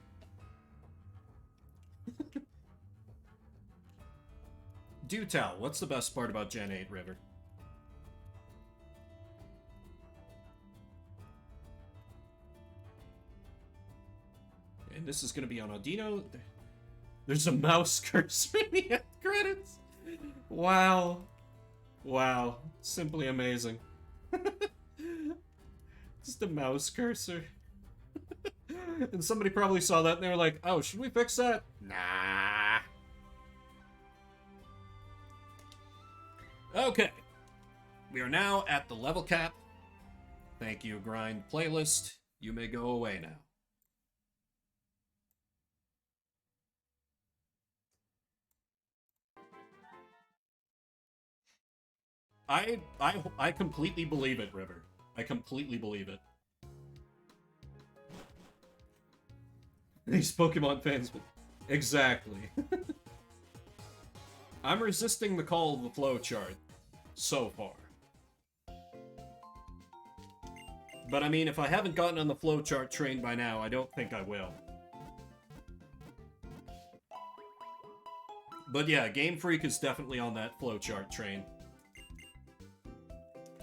Do tell, what's the best part about Gen 8, River? And this is going to be on Audino. There's a mouse cursor in the end credits. Wow. Wow. Simply amazing. Just a mouse cursor. And somebody probably saw that and they were like, oh, should we fix that? Nah. Okay. We are now at the level cap. Thank you, Grind Playlist. You may go away now. I completely believe it, River. I completely believe it. These Pokemon fans... Exactly. I'm resisting the call of the flowchart so far. But I mean, if I haven't gotten on the flowchart train by now, I don't think I will. But yeah, Game Freak is definitely on that flowchart train.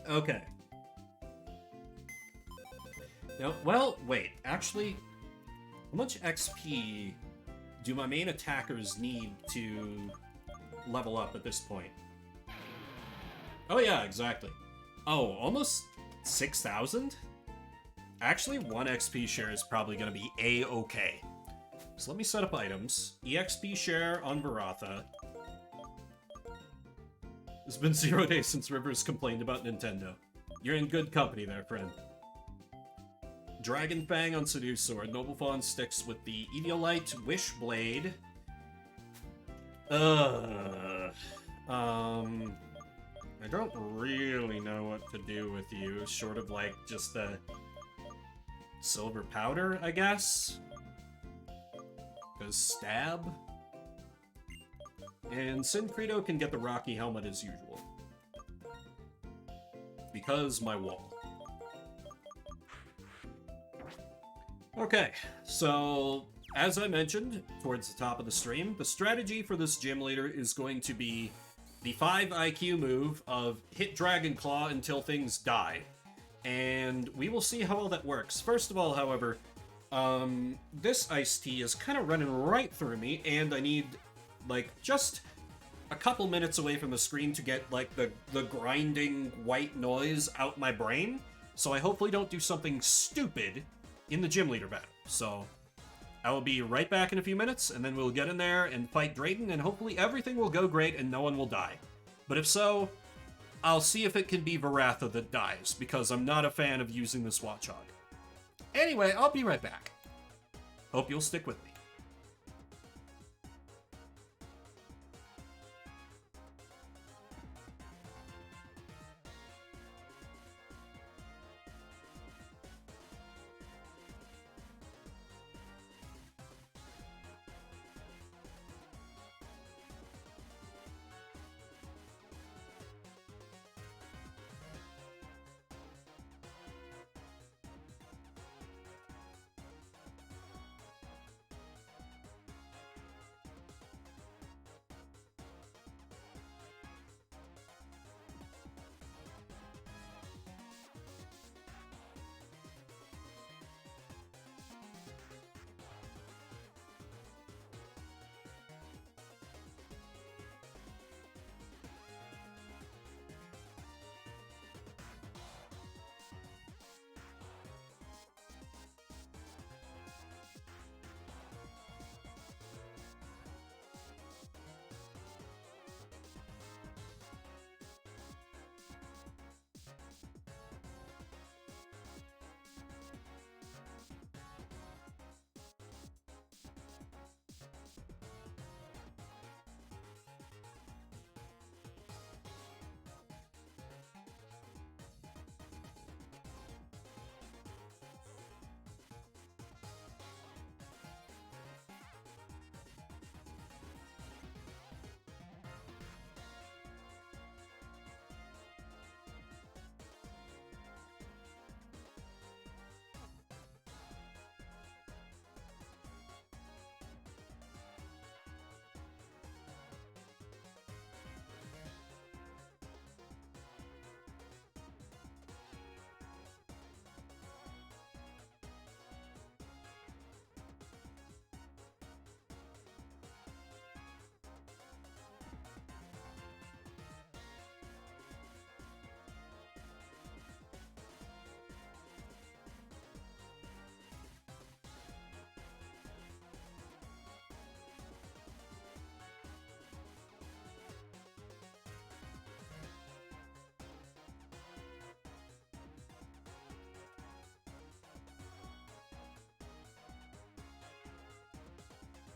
Okay. No, well, wait. Actually, how much XP do my main attackers need to level up at this point? Oh yeah, exactly. Oh, almost 6,000? Actually, 1 XP share is probably going to be A-okay. So let me set up items. EXP share on Varatha. It's been 0 days since Rivers complained about Nintendo. You're in good company there, friend. Dragon Fang on Seduce Sword. Noble Fawn sticks with the Eviolite Wishblade. I don't really know what to do with you. Short of, like, just the silver powder, I guess? Because stab? And Syncredo can get the Rocky Helmet as usual. Because my wall. Okay, so as I mentioned towards the top of the stream, the strategy for this gym leader is going to be the 5 IQ move of hit Dragon Claw until things die. And we will see how all that works. First of all, however, this iced tea is kind of running right through me, and I need, like, just a couple minutes away from the screen to get, like, the grinding white noise out my brain, so I hopefully don't do something stupid in the gym leader battle. So I will be right back in a few minutes, and then we'll get in there and fight Drayden, and hopefully everything will go great and no one will die. But if so, I'll see if it can be Varatha that dies, because I'm not a fan of using this Watchog. Anyway, I'll be right back. Hope you'll stick with me.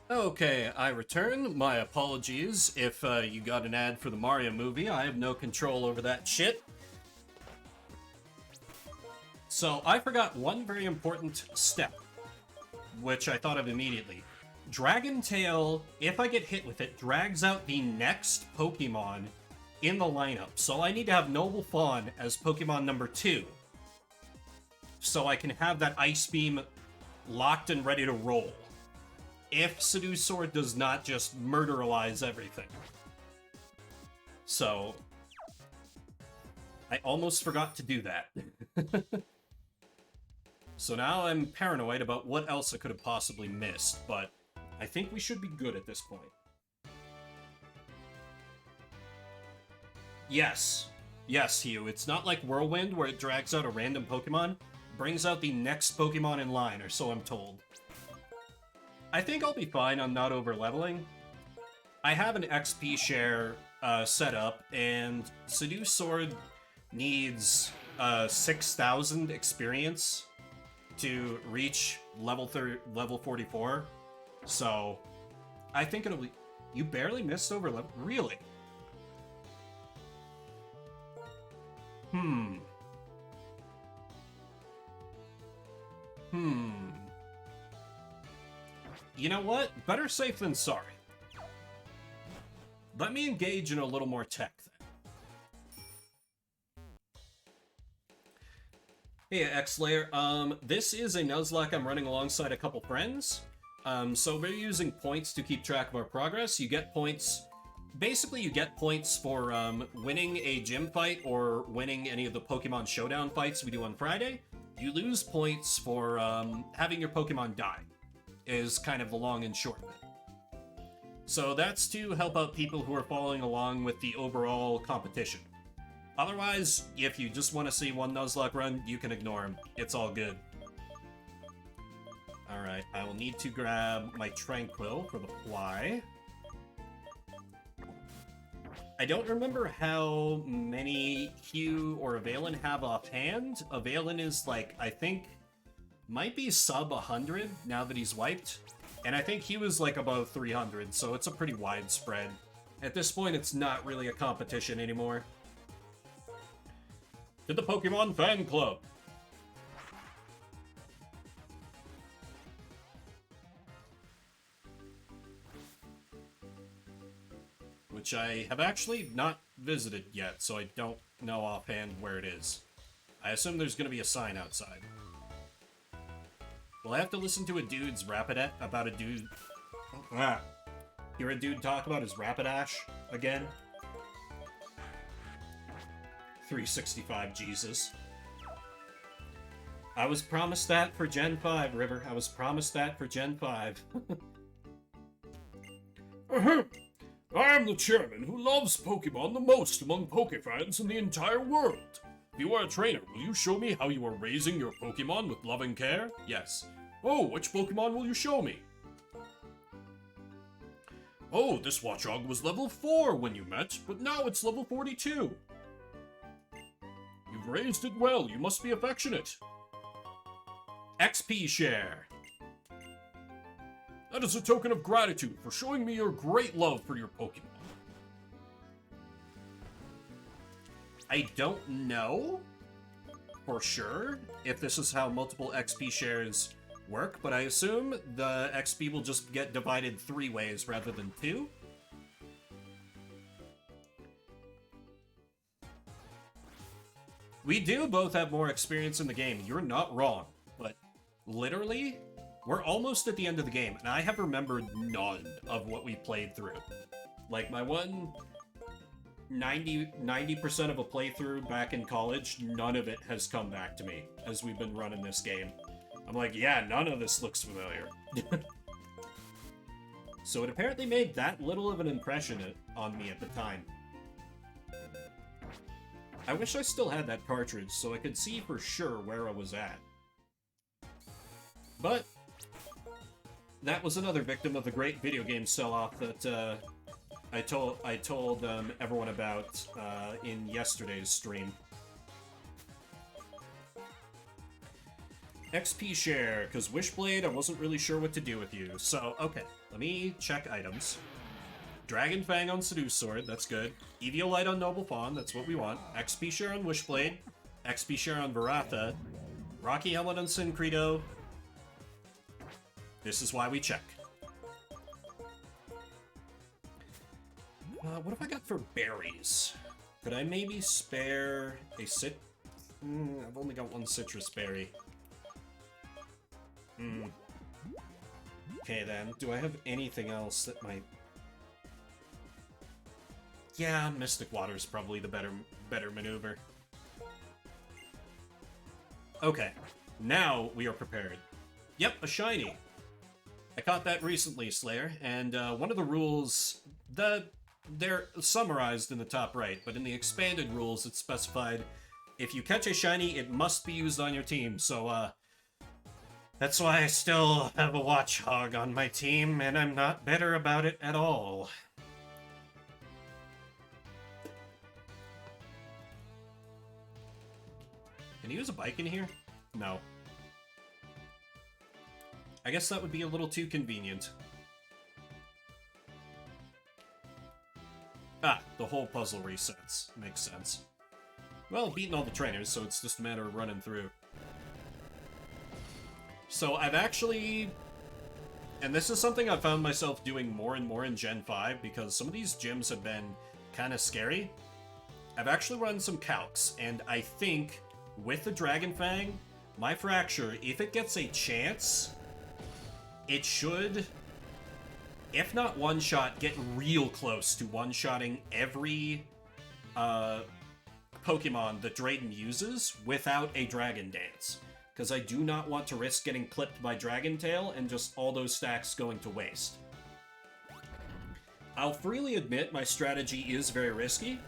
Okay, I return. My apologies if you got an ad for the Mario movie. I have no control over that shit. So, I forgot one very important step, which I thought of immediately. Dragon Tail, if I get hit with it, drags out the next Pokemon in the lineup. So I need to have Noble Fawn as Pokemon number 2. So I can have that Ice Beam locked and ready to roll. If Sedusaur does not just murderalize everything. So, I almost forgot to do that. So now I'm paranoid about what else I could have possibly missed, but I think we should be good at this point. Yes. Yes, Hugh. It's not like Whirlwind, where it drags out a random Pokemon. Brings out the next Pokemon in line, or so I'm told. I think I'll be fine on not over-leveling. I have an XP share set up, and Sedusaur needs 6,000 experience to reach level 44. So, I think it'll be... You barely missed over-level? Really? You know what? Better safe than sorry. Let me engage in a little more tech then. Hey, X-Layer. This is a Nuzlocke I'm running alongside a couple friends. So we're using points to keep track of our progress. You get points... Basically, you get points for winning a gym fight or winning any of the Pokemon Showdown fights we do on Friday. You lose points for having your Pokemon die, is kind of the long and short of it. So that's to help out people who are following along with the overall competition. Otherwise, if you just want to see one Nuzlocke run, you can ignore him. It's all good. Alright, I will need to grab my Tranquil for the fly. I don't remember how many Hugh or Avalan have offhand. Avalan is like, I think, might be sub 100 now that he's wiped. And I think Hugh is like above 300, so it's a pretty widespread. At this point, it's not really a competition anymore. To the Pokemon Fan Club! Which I have actually not visited yet, so I don't know offhand where it is. I assume there's going to be a sign outside. Will I have to listen to a dude's Rapidash about a dude... Hear a dude talk about his Rapidash again? 365 Jesus. I was promised that for Gen 5, River. I was promised that for Gen 5. I am the chairman who loves Pokemon the most among Pokefans in the entire world. If you are a trainer, will you show me how you are raising your Pokemon with loving care? Yes. Oh, which Pokemon will you show me? Oh, this Watchog was level 4 when you met, but now it's level 42. You've raised it well, you must be affectionate. XP share. That is a token of gratitude for showing me your great love for your Pokemon. I don't know for sure if this is how multiple XP shares work, but I assume the XP will just get divided 3 ways rather than 2. We do both have more experience in the game. You're not wrong, but literally, we're almost at the end of the game, and I have remembered none of what we played through. Like, my 90% of a playthrough back in college, none of it has come back to me as we've been running this game. I'm like, yeah, none of this looks familiar. So it apparently made that little of an impression on me at the time. I wish I still had that cartridge so I could see for sure where I was at. But that was another victim of the great video game sell-off that I told everyone about in yesterday's stream. XP share, because Wishblade, I wasn't really sure what to do with you. So, okay, let me check items. Dragon Fang on Seduce Sword, that's good. Eviolite on Noble Fawn, that's what we want. XP share on Wishblade. XP share on Varatha. Rocky Helmet on Syncredo. This is why we check. What have I got for berries? Could I maybe spare a I've only got one citrus berry. Okay then, do I have anything else that might... Yeah, Mystic Water is probably the better maneuver. Okay, now we are prepared. Yep, a shiny. I caught that recently, Slayer, and one of the rules, they're summarized in the top right, but in the expanded rules it's specified if you catch a shiny, it must be used on your team, so that's why I still have a Watchhog on my team, and I'm not bitter about it at all. Can you use a bike in here? No. I guess that would be a little too convenient. Ah, the whole puzzle resets. Makes sense. Well, beaten all the trainers, so it's just a matter of running through. So I've actually... And this is something I've found myself doing more and more in Gen 5, because some of these gyms have been kind of scary. I've actually run some calcs, and I think with the Dragon Fang, my Fracture, if it gets a chance, it should, if not one-shot, get real close to one-shotting every Pokemon that Drayden uses without a Dragon Dance. Because I do not want to risk getting clipped by Dragon Tail and just all those stacks going to waste. I'll freely admit my strategy is very risky.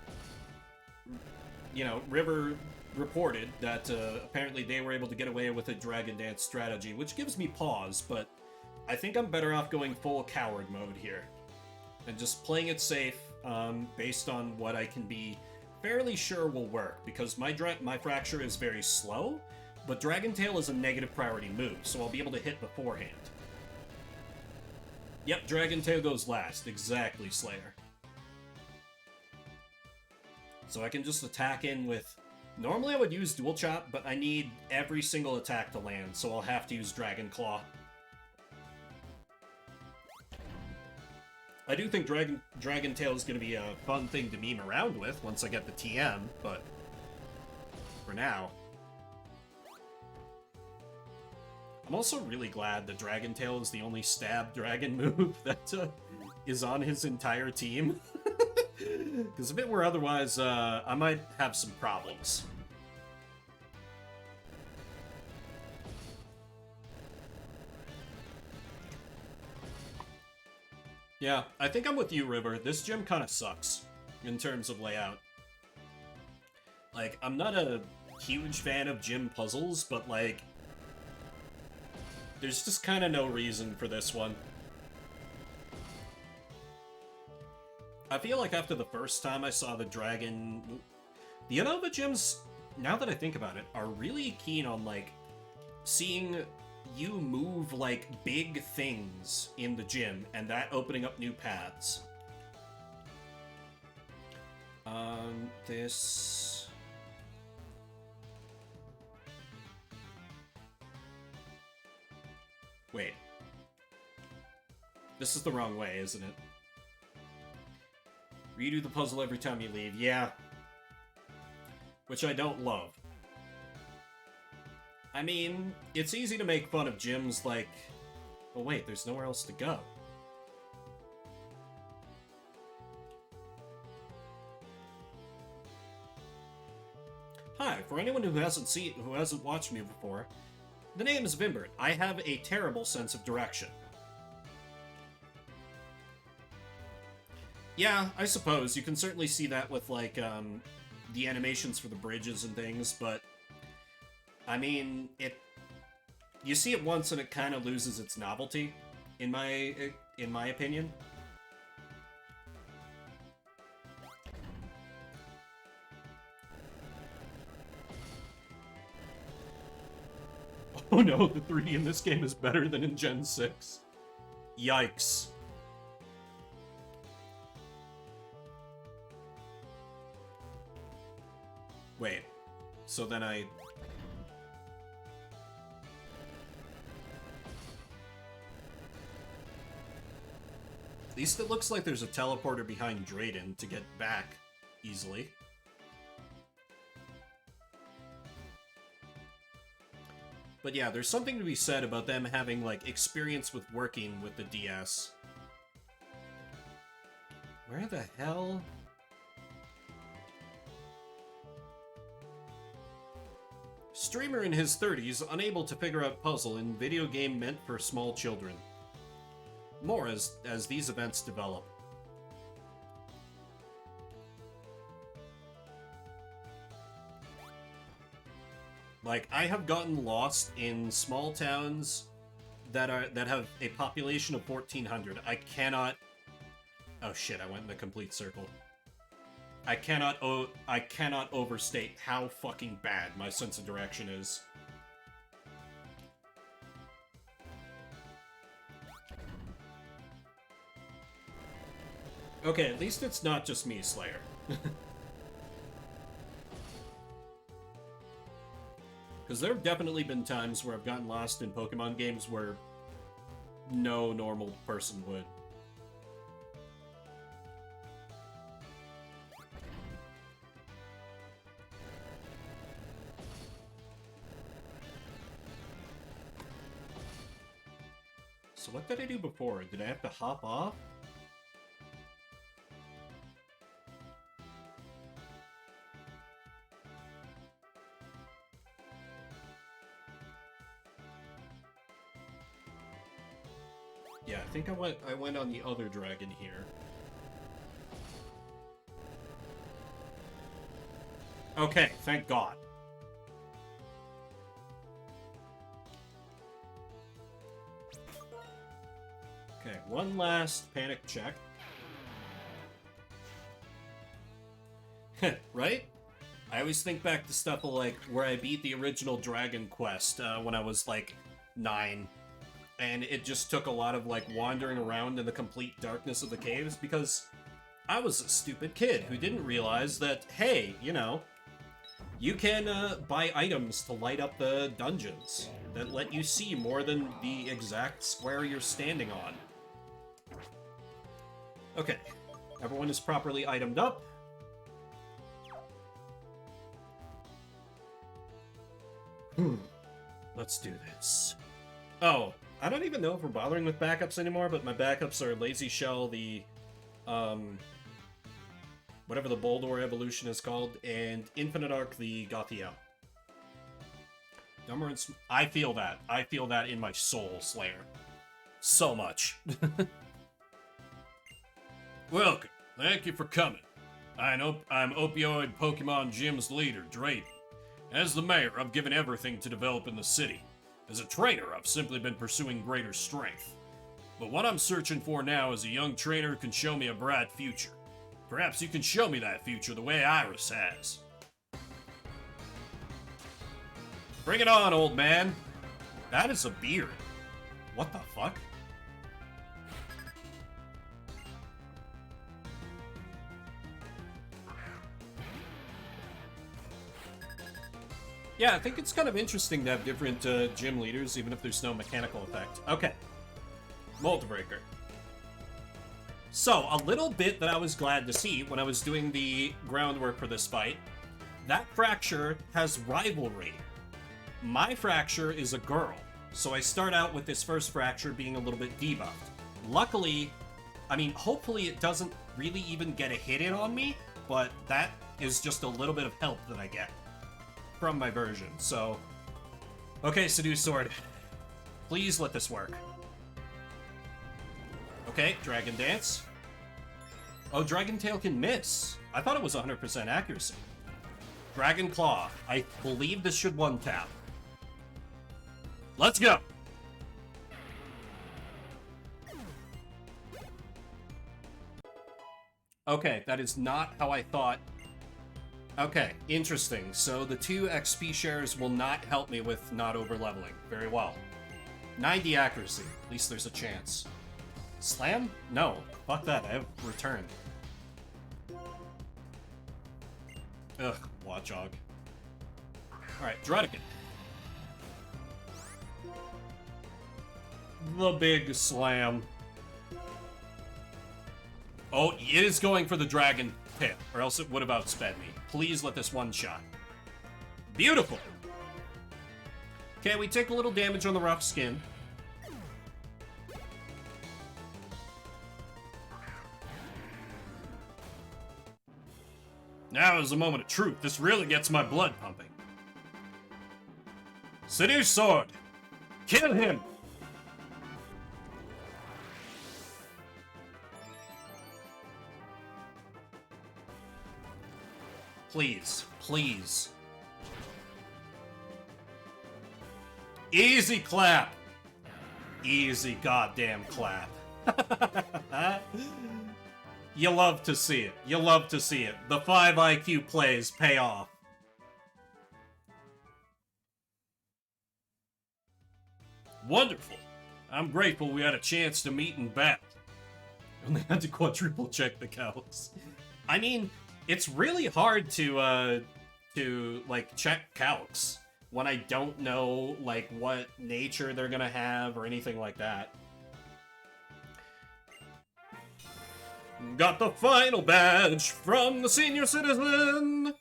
You know, River reported that apparently they were able to get away with a Dragon Dance strategy, which gives me pause, but I think I'm better off going full coward mode here. And just playing it safe, based on what I can be fairly sure will work, because my Fracture is very slow, but Dragon Tail is a negative priority move, so I'll be able to hit beforehand. Yep, Dragon Tail goes last. Exactly, Slayer. So I can just attack in with... Normally I would use Dual Chop, but I need every single attack to land, so I'll have to use Dragon Claw. I do think Dragon Tail is going to be a fun thing to meme around with once I get the TM, but for now... I'm also really glad that Dragon Tail is the only stab dragon move that is on his entire team. Because if it were otherwise, I might have some problems. Yeah, I think I'm with you, River. This gym kind of sucks in terms of layout. Like, I'm not a huge fan of gym puzzles, but like... There's just kind of no reason for this one. I feel like after the first time I saw the dragon... The Unova gyms, now that I think about it, are really keen on, like, seeing you move, like, big things in the gym, and that opening up new paths. This... Wait. This is the wrong way, isn't it? Redo the puzzle every time you leave. Yeah. Which I don't love. I mean, it's easy to make fun of gyms like... Oh wait, there's nowhere else to go. Hi, for anyone who hasn't watched me before, the name is Vimbert. I have a terrible sense of direction. Yeah, I suppose. You can certainly see that with, like, the animations for the bridges and things, but... I mean, you see it once and it kind of loses its novelty, in my opinion. Oh no, the 3D in this game is better than in Gen 6. Yikes. Wait. So then I... At least it looks like there's a teleporter behind Drayden to get back easily. But yeah, there's something to be said about them having, like, experience with working with the DS. Where the hell? Streamer in his 30s, unable to figure out puzzle in video game meant for small children. More as these events develop. Like, I have gotten lost in small towns that have a population of 1,400. I cannot... Oh shit, I went in a complete circle. I cannot overstate how fucking bad my sense of direction is. Okay, at least it's not just me, Slayer. Because there have definitely been times where I've gotten lost in Pokemon games where no normal person would. So what did I do before? Did I have to hop off? Yeah, I think I went on the other dragon here. Okay, thank God. Okay, one last panic check. Right? I always think back to stuff like where I beat the original Dragon Quest when I was like 9. And it just took a lot of, like, wandering around in the complete darkness of the caves because I was a stupid kid who didn't realize that, hey, you know, you can buy items to light up the dungeons that let you see more than the exact square you're standing on. Okay, everyone is properly itemed up. Let's do this. Oh, I don't even know if we're bothering with backups anymore, but my backups are Lazy Shell, the, whatever the Boldore evolution is called, and Infinite Arc, the Gothiel. Dumber and I feel that. I feel that in my soul, Slayer. So much. Welcome. Thank you for coming. I'm Opioid Pokemon Gym's leader, Drayden. As the mayor, I've given everything to develop in the city. As a trainer, I've simply been pursuing greater strength. But what I'm searching for now is a young trainer who can show me a bright future. Perhaps you can show me that future the way Iris has. Bring it on, old man. That is a beard. What the fuck? Yeah, I think it's kind of interesting to have different gym leaders, even if there's no mechanical effect. Okay. Mold Breaker. So, a little bit that I was glad to see when I was doing the groundwork for this fight. That Fracture has rivalry. My Fracture is a girl, so I start out with this first Fracture being a little bit debuffed. Luckily, I mean, hopefully it doesn't really even get a hit in on me, but that is just a little bit of help that I get from my version, so... Okay, Seduce Sword. Please let this work. Okay, Dragon Dance. Oh, Dragon Tail can miss. I thought it was 100% accuracy. Dragon Claw. I believe this should one-tap. Let's go! Okay, that is not how I thought. Okay, interesting. So the 2 XP shares will not help me with not over-leveling. Very well. 90 accuracy. At least there's a chance. Slam? No. Fuck that. I have return. Ugh, Watchog. Alright, Drudican. The big slam. Oh, it is going for the dragon pit, or else it would have outsped me. Please let this one shot. Beautiful! Okay, we take a little damage on the rough skin. Now is a moment of truth. This really gets my blood pumping. Seduce sword! Kill him! Please, please. Easy clap! Easy goddamn clap. You love to see it. You love to see it. The 5 IQ plays pay off. Wonderful. I'm grateful we had a chance to meet in battle. Only had to quadruple check the calcs. I mean, it's really hard to like, check calcs when I don't know, like, what nature they're gonna have or anything like that. Got the final badge from the senior citizen!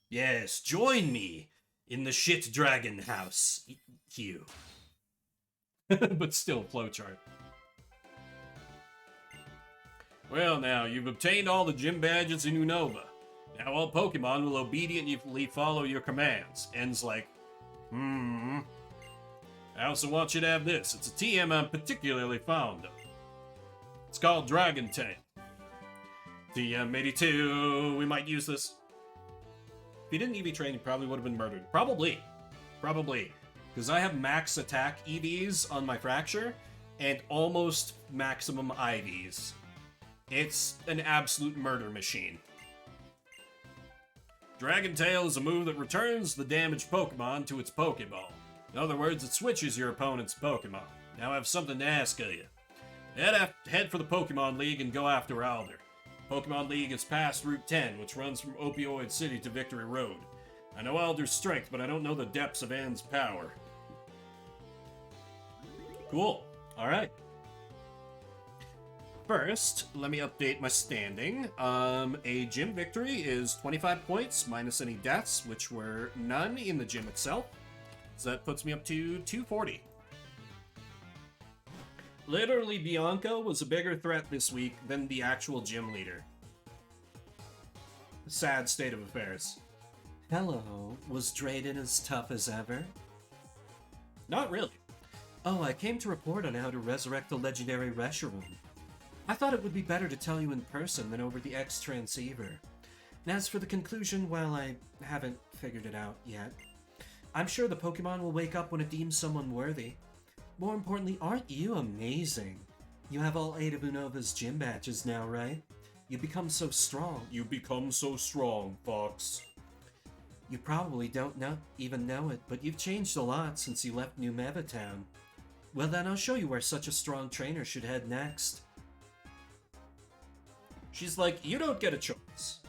Yes, join me in the shit dragon house, Hugh. But still, flowchart. Well now, you've obtained all the gym badges in Unova. Now all Pokemon will obediently follow your commands. Ends like, I also want you to have this. It's a TM I'm particularly fond of. It's called Dragon Tail. TM82, we might use this. If he didn't EV train, he probably would have been murdered. Probably. Probably. Because I have max attack EVs on my Fracture, and almost maximum IVs. It's an absolute murder machine. Dragon Tail is a move that returns the damaged Pokemon to its Pokeball. In other words, it switches your opponent's Pokemon. Now I have something to ask of you. Head for the Pokemon League and go after Alder. Pokemon League is past Route 10, which runs from Opioid City to Victory Road. I know Alder's strength, but I don't know the depths of Anne's power. Cool. Alright. First, let me update my standing. A gym victory is 25 points, minus any deaths, which were none in the gym itself. So that puts me up to 240. Literally, Bianca was a bigger threat this week than the actual gym leader. Sad state of affairs. Hello, was Drayden as tough as ever? Not really. Oh, I came to report on how to resurrect the legendary Reshiram. I thought it would be better to tell you in person than over the X transceiver. And as for the conclusion, well, I haven't figured it out yet. I'm sure the Pokemon will wake up when it deems someone worthy. More importantly, aren't you amazing? You have all 8 of Unova's gym badges now, right? You become so strong. You become so strong, Fox. You probably don't even know it, but you've changed a lot since you left New Mevatown. Well then, I'll show you where such a strong trainer should head next. She's like, you don't get a choice.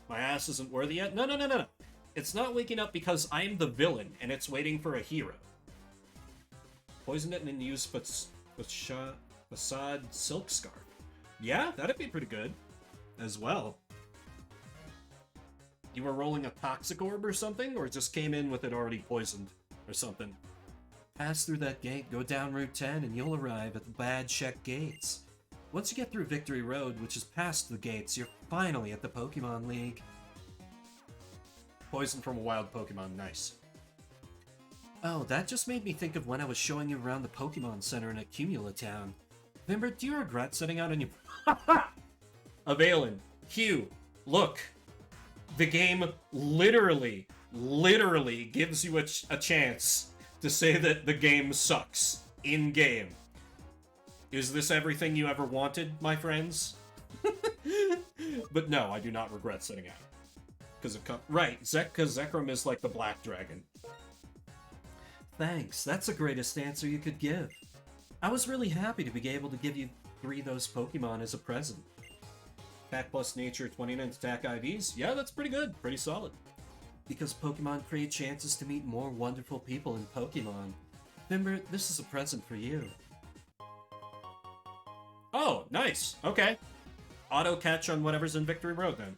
My ass isn't worthy yet? No. It's not waking up because I'm the villain, and it's waiting for a hero. Poison it and then use Facade Silk Scarf. Yeah, that'd be pretty good. As well. You were rolling a Toxic Orb or something? Or it just came in with it already poisoned? Or something? Pass through that gate, go down Route 10, and you'll arrive at the Bad Check Gates. Once you get through Victory Road, which is past the gates, you're finally at the Pokemon League. Poison from a wild Pokemon, nice. Oh, that just made me think of when I was showing you around the Pokemon Center in Accumula Town. Remember, do you regret setting out on your... Availin, Hugh, look. The game literally gives you a chance to say that the game sucks. In-game. Is this everything you ever wanted, my friends? But no, I do not regret setting out. Right, because Zekrom is like the black dragon. Thanks, that's the greatest answer you could give. I was really happy to be able to give you 3 of those Pokemon as a present. Attack plus Nature, 29 attack IVs? Yeah, that's pretty good. Pretty solid. Because Pokemon create chances to meet more wonderful people in Pokemon. Remember, this is a present for you. Oh, nice. Okay. Auto catch on whatever's in Victory Road then.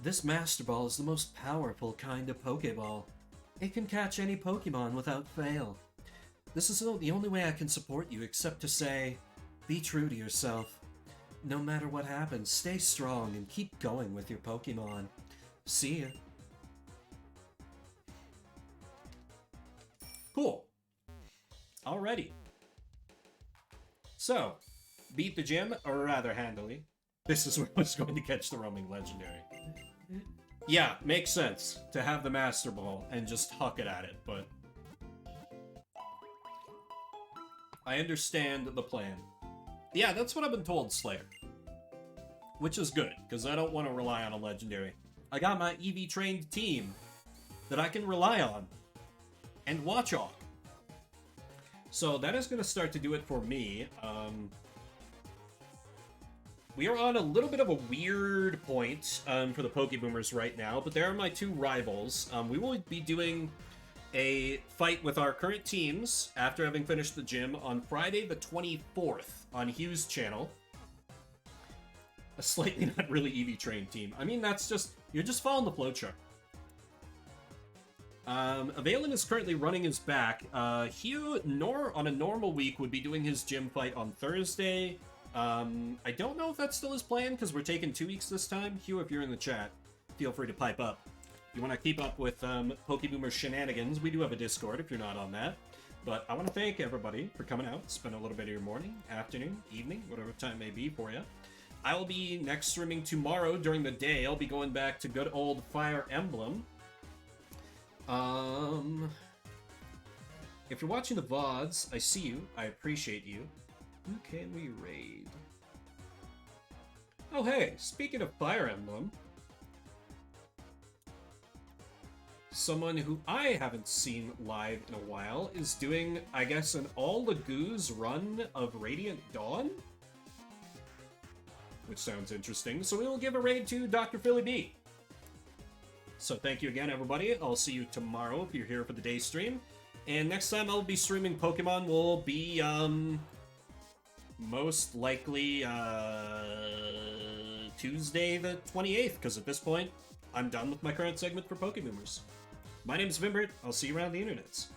This Master Ball is the most powerful kind of Pokeball. It can catch any Pokemon without fail. This is the only way I can support you except to say, be true to yourself. No matter what happens, stay strong and keep going with your Pokemon. See ya. Cool. Alrighty. So, beat the gym, or rather handily. This is where I was going to catch the roaming legendary. Yeah, makes sense to have the Master Ball and just huck it at it, but I understand the plan. Yeah, that's what I've been told, Slayer. Which is good, because I don't want to rely on a legendary. I got my EV-trained team that I can rely on and watch on. So that is going to start to do it for me. We are on a little bit of a weird point for the Pokeboomers right now, but there are my two rivals. We will be doing a fight with our current teams after having finished the gym on Friday the 24th on Hugh's channel. A slightly not really EV-trained team. I mean, that's just... You're just following the flowchart. Avalon is currently running his back. Hugh, on a normal week, would be doing his gym fight on Thursday. I don't know if that's still his plan, because we're taking 2 weeks this time. Hugh, if you're in the chat, feel free to pipe up. If you want to keep up with Pokeboomer shenanigans, we do have a Discord if you're not on that. But I want to thank everybody for coming out, spend a little bit of your morning, afternoon, evening, whatever time may be for you. I will be next streaming tomorrow during the day. I'll be going back to good old Fire Emblem. If you're watching the VODs, I see you. I appreciate you. Who can we raid? Oh, hey, speaking of Fire Emblem, someone who I haven't seen live in a while is doing, I guess, an All the Goos run of Radiant Dawn? Which sounds interesting. So we will give a raid to Dr. Philly B. So thank you again, everybody. I'll see you tomorrow if you're here for the day stream. And next time I'll be streaming Pokemon will be, most likely, Tuesday the 28th, because at this point, I'm done with my current segment for Pokeboomers. My name is Vimbert. I'll see you around the internets.